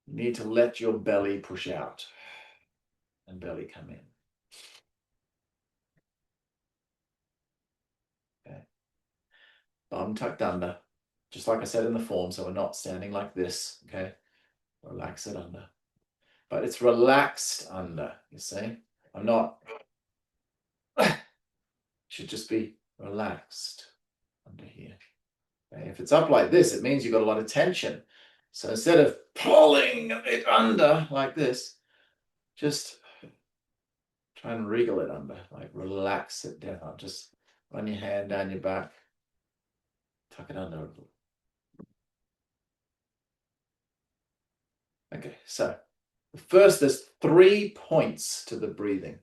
You need to let your belly push out and belly come in. Okay. Bum tucked under, just like I said in the form, so we're not standing like this, okay? Relax it under. But it's relaxed under, you see? I'm not, should just be relaxed under here. Okay? If it's up like this, it means you've got a lot of tension. So instead of pulling it under like this, just try and wriggle it under, like relax it down. Just run your hand down your back, tuck it under a little. Okay, so first there's 3 points to the breathing.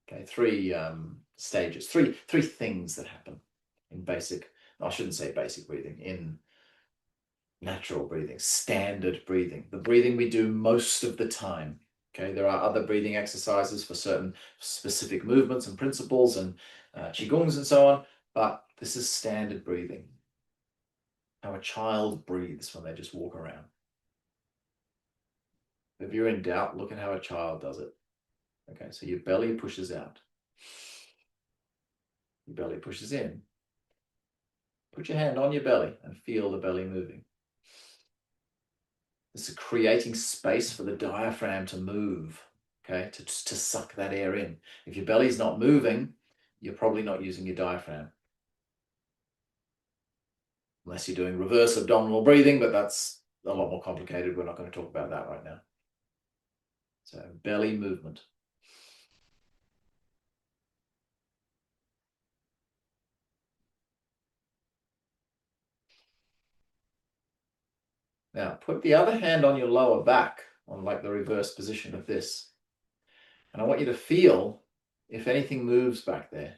Okay, 3 stages, three things that happen in basic, I shouldn't say basic breathing, in natural breathing, standard breathing, the breathing we do most of the time. Okay, there are other breathing exercises for certain specific movements and principles and qigongs and so on, but this is standard breathing. How a child breathes when they just walk around. If you're in doubt, look at how a child does it. Okay, so your belly pushes out. Your belly pushes in. Put your hand on your belly and feel the belly moving. This is creating space for the diaphragm to move, okay, to suck that air in. If your belly's not moving, you're probably not using your diaphragm. Unless you're doing reverse abdominal breathing, but that's a lot more complicated. We're not going to talk about that right now. So belly movement. Now, put the other hand on your lower back, on like the reverse position of this. And I want you to feel if anything moves back there.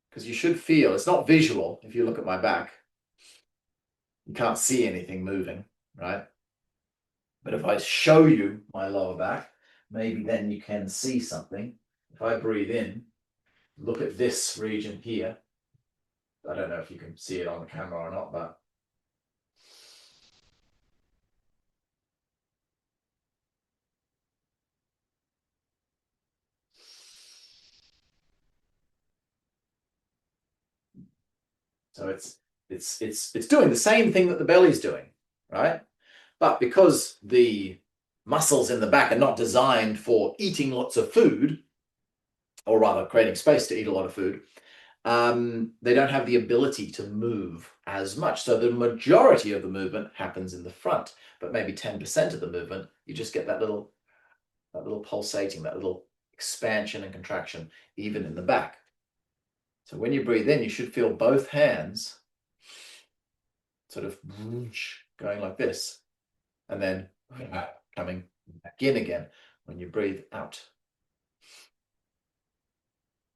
Because you should feel, it's not visual. If you look at my back, you can't see anything moving, right? But if I show you my lower back, maybe then you can see something. If I breathe in, look at this region here. I don't know if you can see it on the camera or not, but so it's doing the same thing that the belly's doing. right? But because the muscles in the back are not designed for eating lots of food, or rather creating space to eat a lot of food, they don't have the ability to move as much. So the majority of the movement happens in the front, but maybe 10% of the movement, you just get that little pulsating, that little expansion and contraction, even in the back. So when you breathe in, you should feel both hands sort of going like this, and then coming back in again when you breathe out.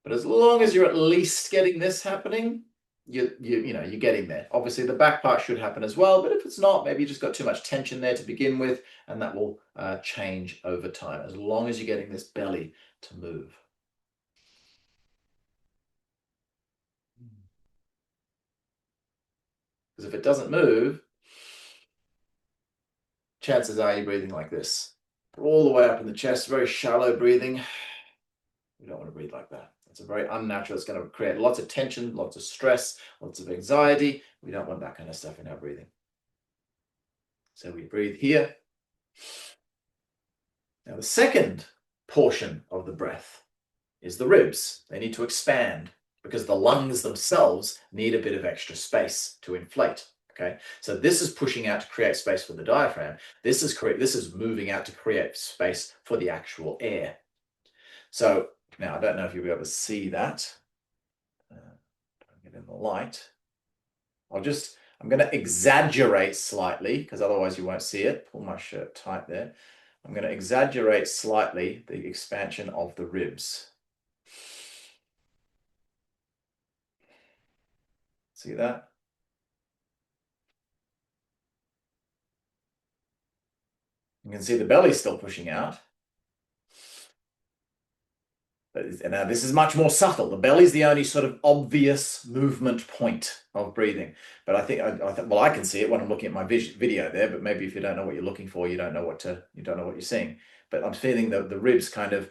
But as long as you're at least getting this happening, you're getting there. Obviously, the back part should happen as well, but if it's not, maybe you just got too much tension there to begin with, and that will change over time, as long as you're getting this belly to move. Because if it doesn't move, chances are you're breathing like this. All the way up in the chest, very shallow breathing. We don't want to breathe like that. It's a very unnatural. It's going to create lots of tension, lots of stress, lots of anxiety. We don't want that kind of stuff in our breathing. So we breathe here. Now the second portion of the breath is the ribs. They need to expand because the lungs themselves need a bit of extra space to inflate. Okay, so this is pushing out to create space for the diaphragm. This is moving out to create space for the actual air. So now I don't know if you'll be able to see that. Get in the light. I'm going to exaggerate slightly because otherwise you won't see it. Pull my shirt tight there. I'm going to exaggerate slightly the expansion of the ribs. See that? You can see the belly still pushing out. But now this is much more subtle. The belly's the only sort of obvious movement point of breathing. But I think, well, I can see it when I'm looking at my video there, but maybe if you don't know what you're looking for, you don't know what you're seeing. But I'm feeling the ribs kind of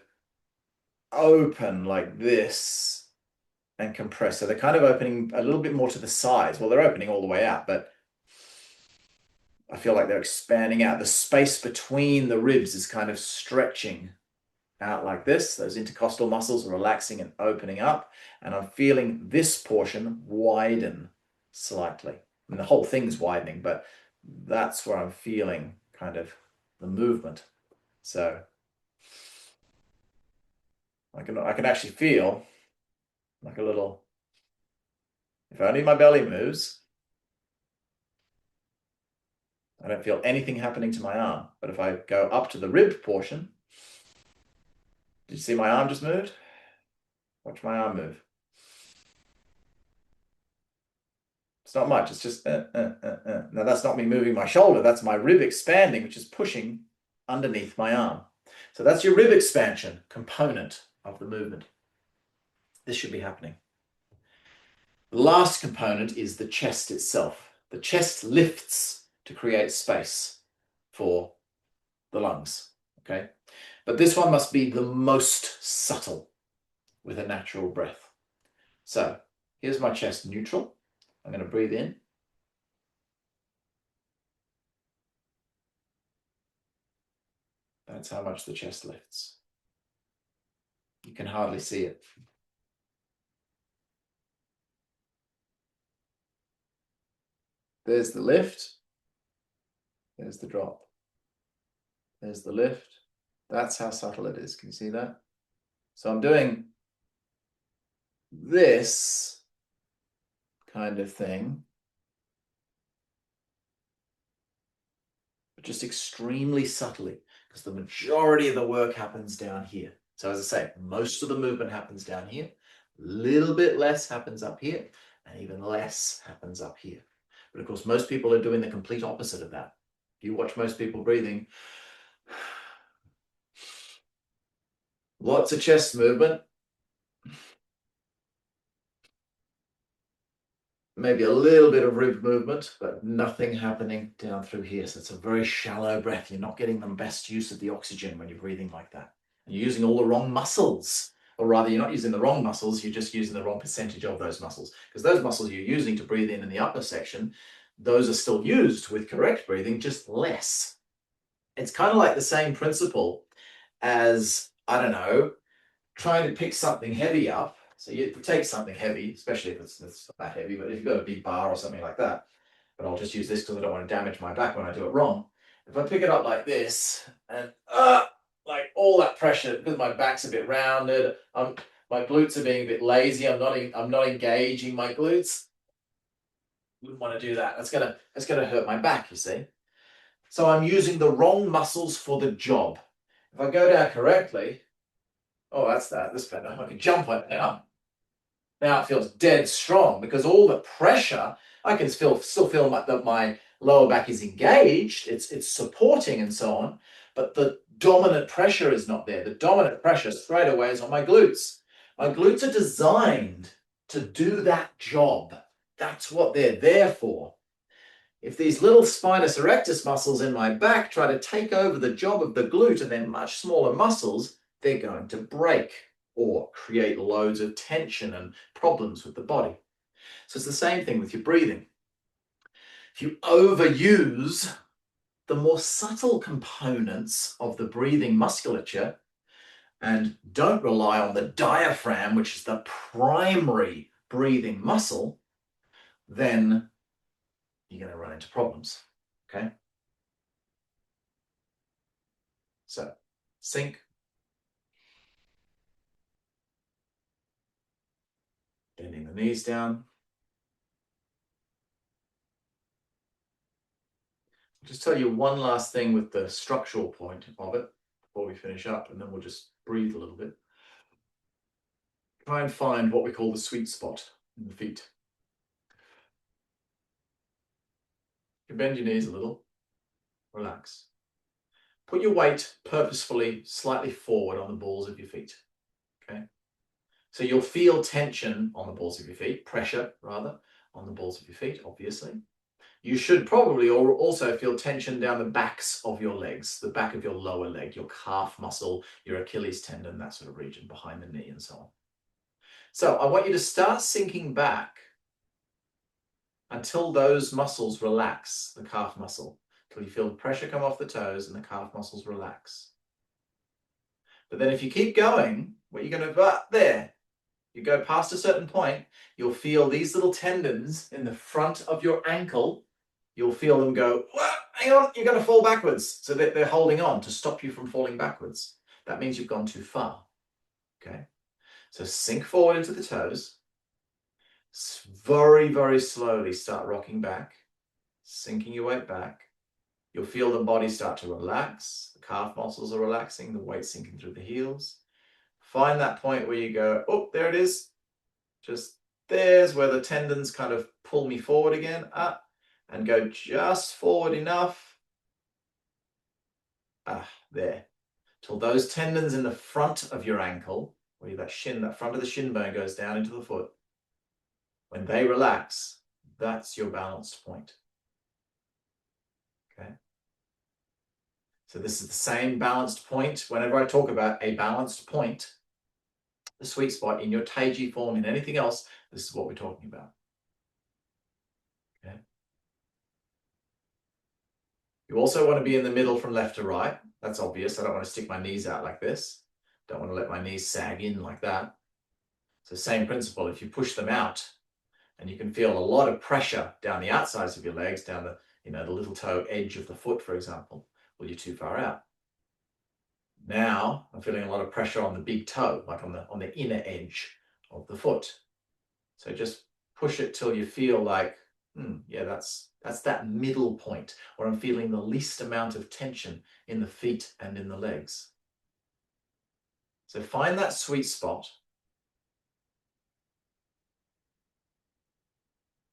open like this and compress. So they're kind of opening a little bit more to the sides. Well, they're opening all the way out, but I feel like they're expanding out. The space between the ribs is kind of stretching out like this. Those intercostal muscles are relaxing and opening up. And I'm feeling this portion widen slightly. I mean, the whole thing's widening, but that's where I'm feeling kind of the movement. So I can actually feel like a little, if only my belly moves, I don't feel anything happening to my arm. But if I go up to the rib portion, did you see my arm just moved? Watch my arm move. It's not much. It's just, Now that's not me moving my shoulder. That's my rib expanding, which is pushing underneath my arm. So that's your rib expansion component of the movement. This should be happening. The last component is the chest itself. The chest lifts to create space for the lungs, okay? But this one must be the most subtle with a natural breath. So here's my chest neutral. I'm going to breathe in. That's how much the chest lifts. You can hardly see it. There's the lift. There's the drop. There's the lift. That's how subtle it is. Can you see that? So I'm doing this kind of thing, but just extremely subtly, because the majority of the work happens down here. So as I say, most of the movement happens down here, a little bit less happens up here, and even less happens up here. But of course, most people are doing the complete opposite of that. You watch most people breathing, lots of chest movement, maybe a little bit of rib movement, but nothing happening down through here. So it's a very shallow breath. You're not getting the best use of the oxygen when you're breathing like that. And you're using all the wrong muscles, or rather you're not using the wrong muscles, you're just using the wrong percentage of those muscles, because those muscles you're using to breathe in the upper section, those are still used with correct breathing, just less. It's kind of like the same principle as, I don't know, trying to pick something heavy up. So you take something heavy, especially if it's not that heavy, but if you've got a big bar or something like that, but I'll just use this because I don't want to damage my back when I do it wrong. If I pick it up like this and like all that pressure because my back's a bit rounded, my glutes are being a bit lazy. I'm not engaging my glutes. Wouldn't want to do that. That's gonna hurt my back. You see. So I'm using the wrong muscles for the job. If I go down correctly, oh, that's that. This better. I can jump on it now. Now it feels dead strong because all the pressure, I can still feel that my lower back is engaged. It's supporting and so on, but the dominant pressure is not there. The dominant pressure straight away is on my glutes. My glutes are designed to do that job. That's what they're there for. If these little spinous erectus muscles in my back try to take over the job of the glute and they're much smaller muscles, they're going to break or create loads of tension and problems with the body. So it's the same thing with your breathing. If you overuse the more subtle components of the breathing musculature and don't rely on the diaphragm, which is the primary breathing muscle, then you're going to run into problems. Okay? So, sink. Bending the knees down. I'll just tell you one last thing with the structural point of it before we finish up, and then we'll just breathe a little bit. Try and find what we call the sweet spot in the feet. You bend your knees a little, relax. Put your weight purposefully slightly forward on the balls of your feet, okay? So you'll feel tension on the balls of your feet, pressure rather, on the balls of your feet, obviously. You should probably also feel tension down the backs of your legs, the back of your lower leg, your calf muscle, your Achilles tendon, that sort of region behind the knee and so on. So I want you to start sinking back until those muscles relax, the calf muscle, till you feel the pressure come off the toes and the calf muscles relax. But then if you keep going, what you're going to, there, you go past a certain point, you'll feel these little tendons in the front of your ankle. You'll feel them go, hang on, you're going to fall backwards. So they're holding on to stop you from falling backwards. That means you've gone too far. Okay. So sink forward into the toes. Very, very slowly start rocking back, sinking your weight back. You'll feel the body start to relax. The calf muscles are relaxing, the weight sinking through the heels. Find that point where you go, oh, there it is. Just there's where the tendons kind of pull me forward again, up, and go just forward enough. There. Till those tendons in the front of your ankle, where that front of the shin bone goes down into the foot, when they relax, that's your balanced point. Okay. So this is the same balanced point. Whenever I talk about a balanced point, the sweet spot in your Taiji form, in anything else, this is what we're talking about. Okay. You also want to be in the middle from left to right. That's obvious. I don't want to stick my knees out like this. Don't want to let my knees sag in like that. So same principle. If you push them out, and you can feel a lot of pressure down the outsides of your legs, down the, the little toe edge of the foot, for example, well, you're too far out. Now I'm feeling a lot of pressure on the big toe, like on the inner edge of the foot. So just push it till you feel like, yeah, that's that middle point where I'm feeling the least amount of tension in the feet and in the legs. So find that sweet spot.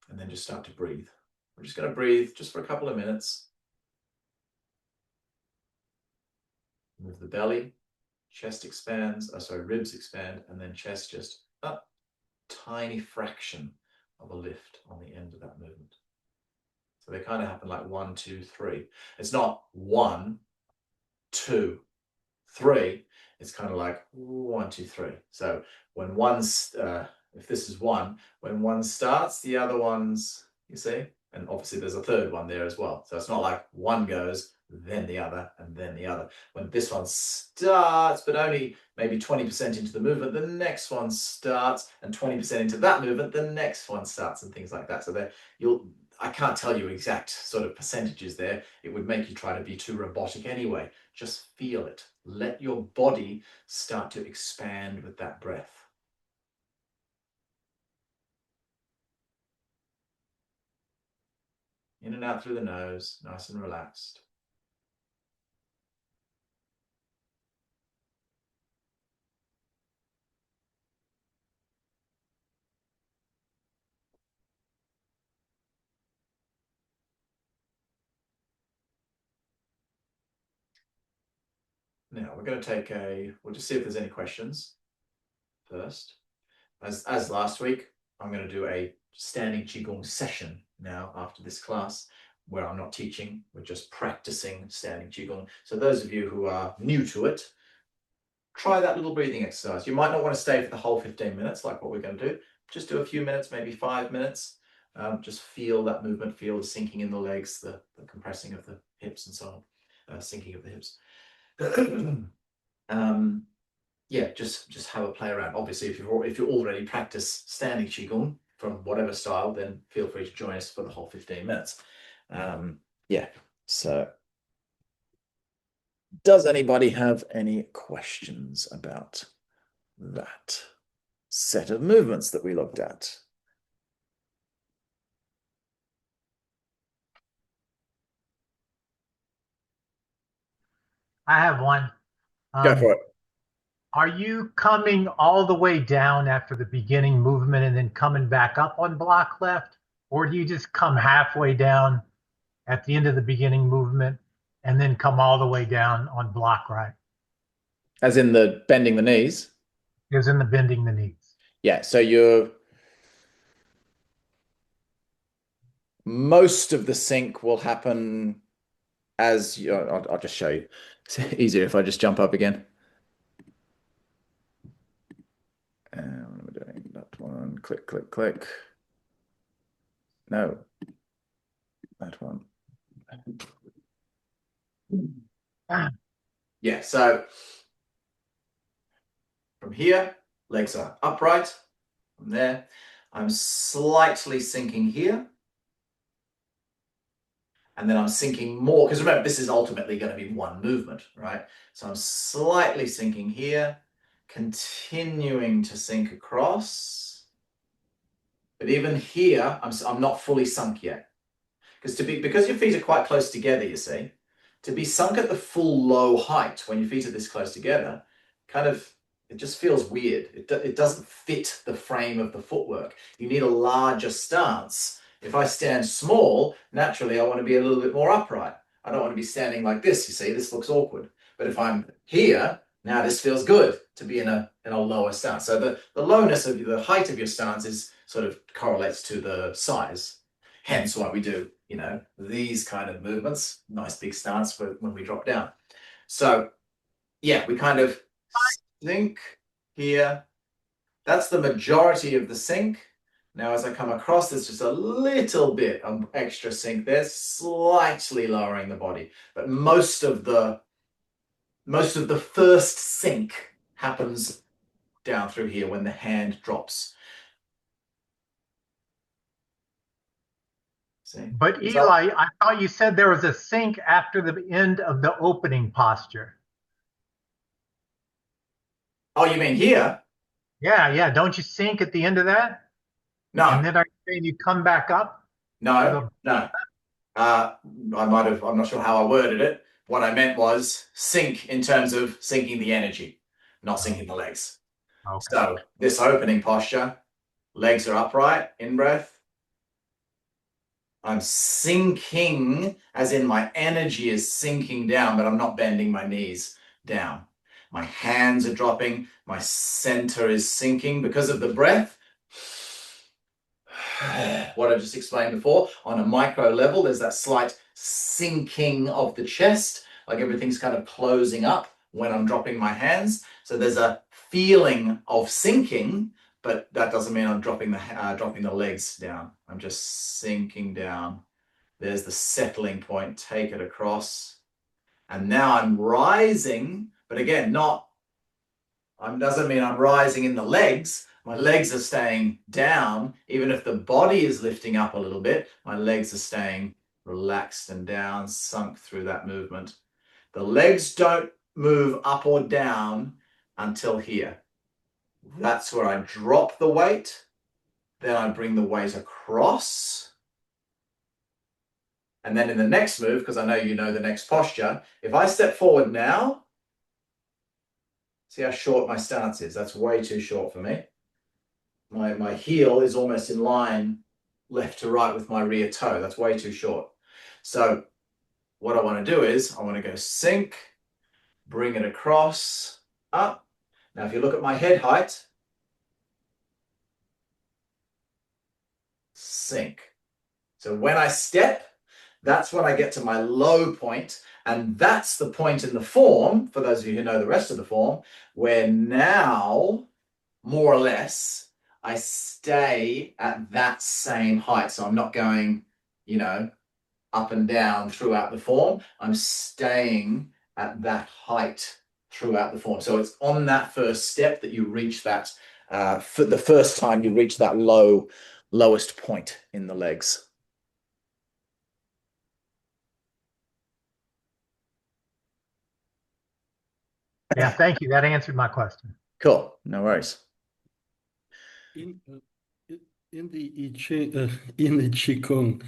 And then just start to breathe. We're just going to breathe just for a couple of minutes. Move the belly, chest expands, ribs expand, and then chest just up, tiny fraction of a lift on the end of that movement. So they kind of happen like 1, 2, 3. It's not 1, 2, 3. It's kind of like 1, 2, 3. So when if this is 1, when one starts, the other ones, you see, And obviously there's a third one there as well. So it's not like one goes, then the other, and then the other. When this one starts, but only maybe 20% into the movement, the next one starts, and 20% into that movement, the next one starts, and things like that. So there, I can't tell you exact sort of percentages there. It would make you try to be too robotic anyway. Just feel it. Let your body start to expand with that breath. In and out through the nose, nice and relaxed. Now we're going to take we'll just see if there's any questions first. As last week, I'm going to do a standing Qigong session now after this class where I'm not teaching, we're just practicing standing Qigong. So those of you who are new to it, try that little breathing exercise. You might not want to stay for the whole 15 minutes like what we're going to do. Just do a few minutes, maybe 5 minutes. Just feel that movement, feel the sinking in the legs, the compressing of the hips and so on, sinking of the hips. Yeah, just have a play around. Obviously, if you already practice standing Qigong from whatever style, then feel free to join us for the whole 15 minutes. Yeah, so does anybody have any questions about that set of movements that we looked at? I have one. Go for it. Are you coming all the way down after the beginning movement and then coming back up on block left? Or do you just come halfway down at the end of the beginning movement and then come all the way down on block right? As in the bending the knees? Is in the bending the knees. Yeah, so most of the sink will happen as you, I'll just show you. It's easier if I just jump up again. What am I doing? That one. Click, click, click. No. That one. Yeah, so from here, legs are upright. From there, I'm slightly sinking here. And then I'm sinking more, because remember, this is ultimately going to be one movement, right? So I'm slightly sinking here, continuing to sink across. But even here, I'm not fully sunk yet. Because your feet are quite close together, you see, to be sunk at the full low height when your feet are this close together, kind of, it just feels weird. It doesn't fit the frame of the footwork. You need a larger stance. If I stand small, naturally I want to be a little bit more upright. I don't want to be standing like this, you see, this looks awkward. But if I'm here, now this feels good to be in a lower stance. So the lowness of the height of your stance is sort of correlates to the size. Hence why we do, these kind of movements, nice big stance for when we drop down. So yeah, we kind of sink here. That's the majority of the sink. Now, as I come across, there's just a little bit of extra sink there, slightly lowering the body. But most of the first sink happens down through here when the hand drops. See? But Eli, I thought you said there was a sink after the end of the opening posture. Oh, you mean here? Yeah, yeah. Don't you sink at the end of that? No, And then are you saying you come back up to no, the no. I'm not sure how I worded it. What I meant was sink in terms of sinking the energy, not sinking the legs. okay. So this opening posture, legs are upright, in breath. I'm sinking, as in my energy is sinking down, but I'm not bending my knees down. My hands are dropping. My center is sinking because of the breath. What I just explained before, on a micro level, there's that slight sinking of the chest, like everything's kind of closing up when I'm dropping my hands. So there's a feeling of sinking, but that doesn't mean I'm dropping the legs down. I'm just sinking down. There's the settling point. Take it across. And now I'm rising, but again, doesn't mean I'm rising in the legs. My legs are staying down. Even if the body is lifting up a little bit, my legs are staying relaxed and down, sunk through that movement. The legs don't move up or down until here. That's where I drop the weight. Then I bring the weight across. And then in the next move, because I know you know the next posture, if I step forward now, see how short my stance is? That's way too short for me. My heel is almost in line left to right with my rear toe. That's way too short. So what I want to do is I want to go sink, bring it across, up. Now, if you look at my head height, sink. So when I step, that's when I get to my low point, and that's the point in the form, for those of you who know the rest of the form, where now, more or less, I stay at that same height. So I'm not going, up and down throughout the form. I'm staying at that height throughout the form. So it's on that first step that you reach that, for the first time you reach that lowest point in the legs. Yeah, thank you. That answered my question. Cool. No worries. In in the in the Qigong,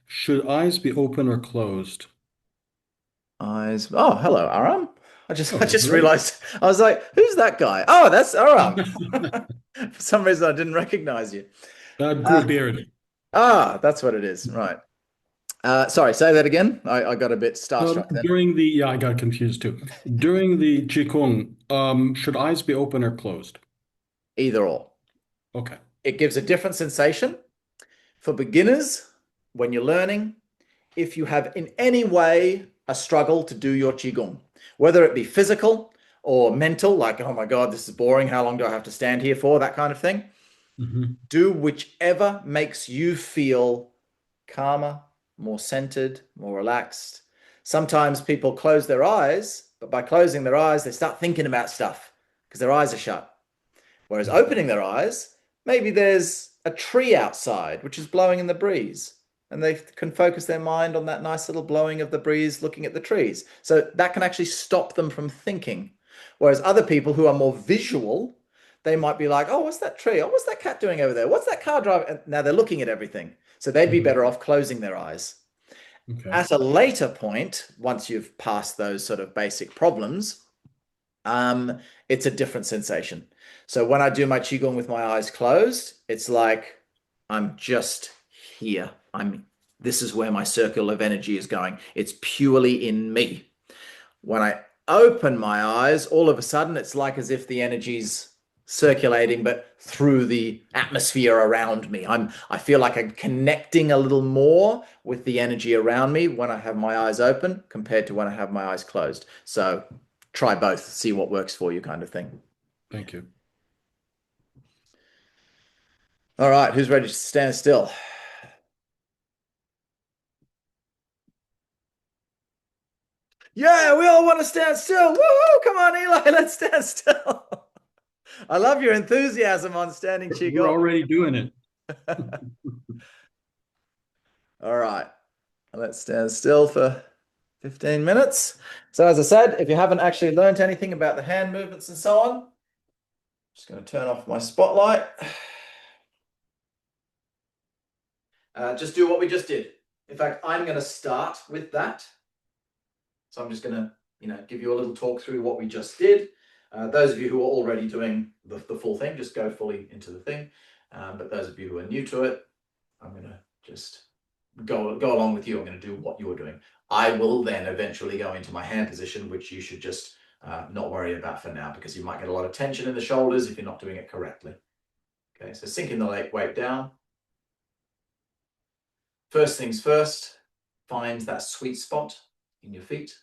should eyes be open or closed? Eyes. Oh, hello, Aram. I Hello, just hello. realized. I was like, who's that guy? Oh, that's Aram. For some reason, I didn't recognize you. Grew a beard. That's what it is. Right. Sorry, say that again. I got a bit starstruck then. Yeah, I got confused too. During the Qigong, should eyes be open or closed? Either or. Okay. It gives a different sensation. For beginners, when you're learning, if you have in any way a struggle to do your Qigong, whether it be physical or mental, like, oh my God, this is boring. How long do I have to stand here for? That kind of thing. Mm-hmm. Do whichever makes you feel calmer, more centered, more relaxed. Sometimes people close their eyes, but by closing their eyes, they start thinking about stuff because their eyes are shut. Whereas opening their eyes, maybe there's a tree outside which is blowing in the breeze, and they can focus their mind on that nice little blowing of the breeze looking at the trees. So that can actually stop them from thinking. Whereas other people who are more visual, they might be like, oh, what's that tree? Oh, what's that cat doing over there? What's that car driving? And now they're looking at everything. So they'd be better off closing their eyes. Okay. At a later point, once you've passed those sort of basic problems, it's a different sensation. So when I do my Qigong with my eyes closed, it's like I'm just here. This is where my circle of energy is going. It's purely in me. When I open my eyes, all of a sudden it's like as if the energy's circulating, but through the atmosphere around me. I feel like I'm connecting a little more with the energy around me when I have my eyes open compared to when I have my eyes closed. So try both, see what works for you, kind of thing. Thank you. All right, who's ready to stand still? Yeah, we all want to stand still. Woohoo! Come on, Eli, let's stand still. I love your enthusiasm on standing We're Qigong. already doing it. All right, let's stand still for 15 minutes. So as I said, if you haven't actually learned anything about the hand movements and so on, I'm just going to turn off my spotlight. Just do what we just did. In fact, I'm going to start with that. So I'm just going to, give you a little talk through what we just did. Those of you who are already doing the full thing, just go fully into the thing. But those of you who are new to it, I'm going to just go along with you. I'm going to do what you're doing. I will then eventually go into my hand position, which you should just not worry about for now, because you might get a lot of tension in the shoulders if you're not doing it correctly. Okay, so sinking the leg weight down. First things first, find that sweet spot in your feet.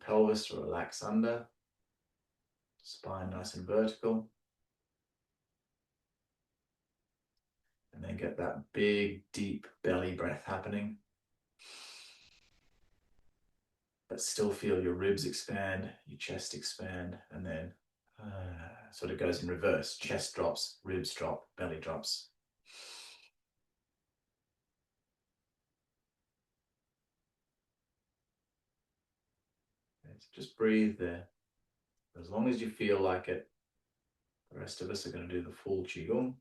pelvis to relax under. Spine nice and vertical. And then get that big, deep belly breath happening. But still feel your ribs expand, your chest expand, and then sort of goes in reverse. Chest drops, ribs drop, belly drops. Just breathe there. As long as you feel like it, the rest of us are going to do the full Qigong.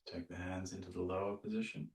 Take the hands into the lower position.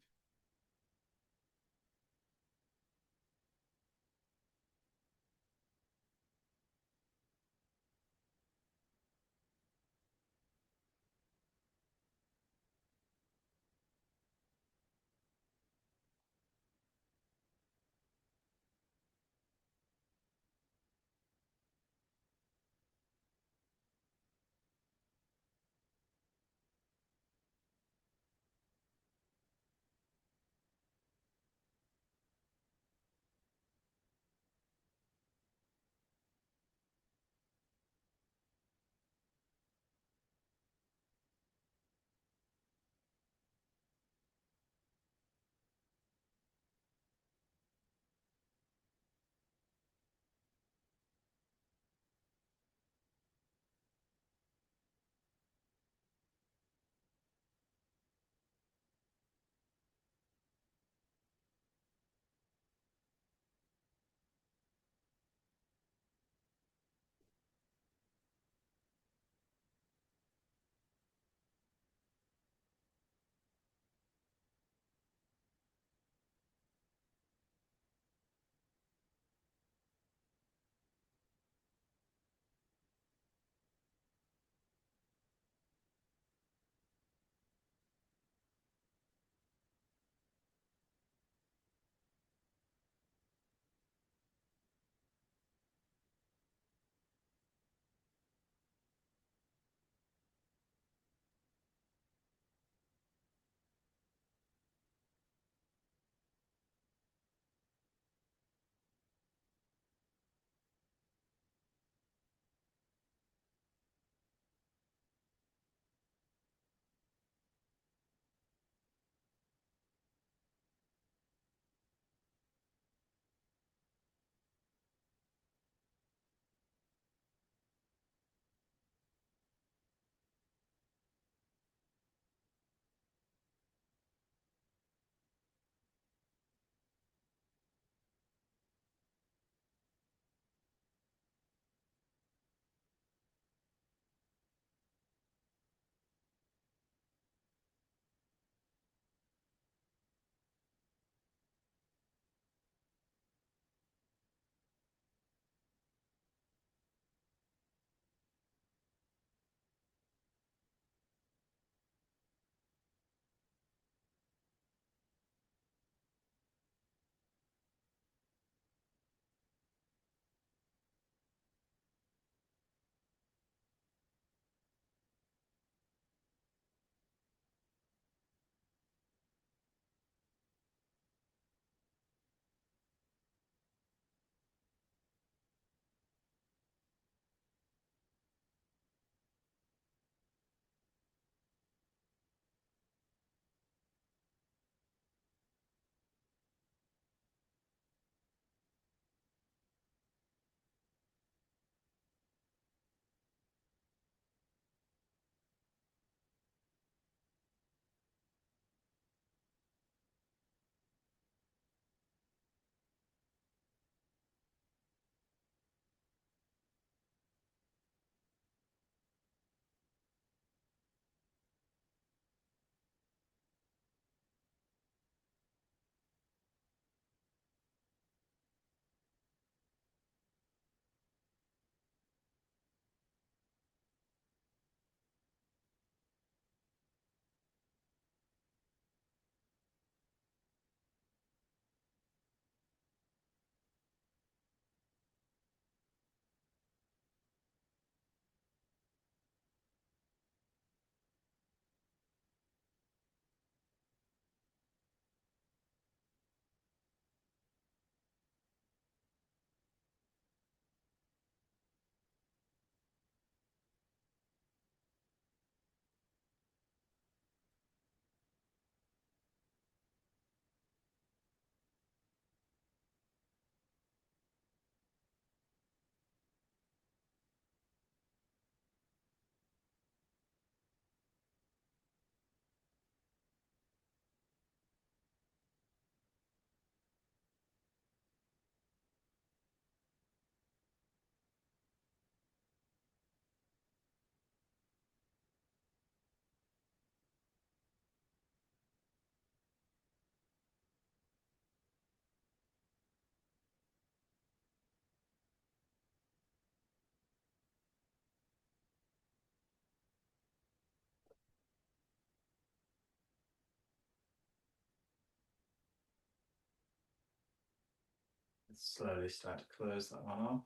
Let's slowly start to close that one off.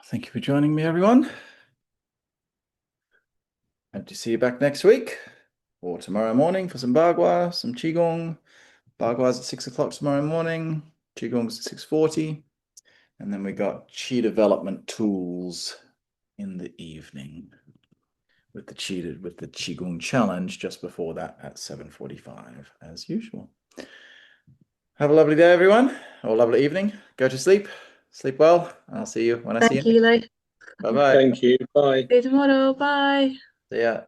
Thank you for joining me, everyone. Hope to see you back next week or tomorrow morning for some Bagua, some Qigong. Bagua's at 6 o'clock tomorrow morning. Qigong's at 6:40. And then we got Qi development tools in the evening with the Qigong challenge just before that at 7:45 as usual. Have a lovely day, everyone, or lovely evening. Go to sleep. Sleep well. I'll see you when I see you. Thank you, Lee. Bye-bye. Thank you. Bye. See you tomorrow. Bye. See ya.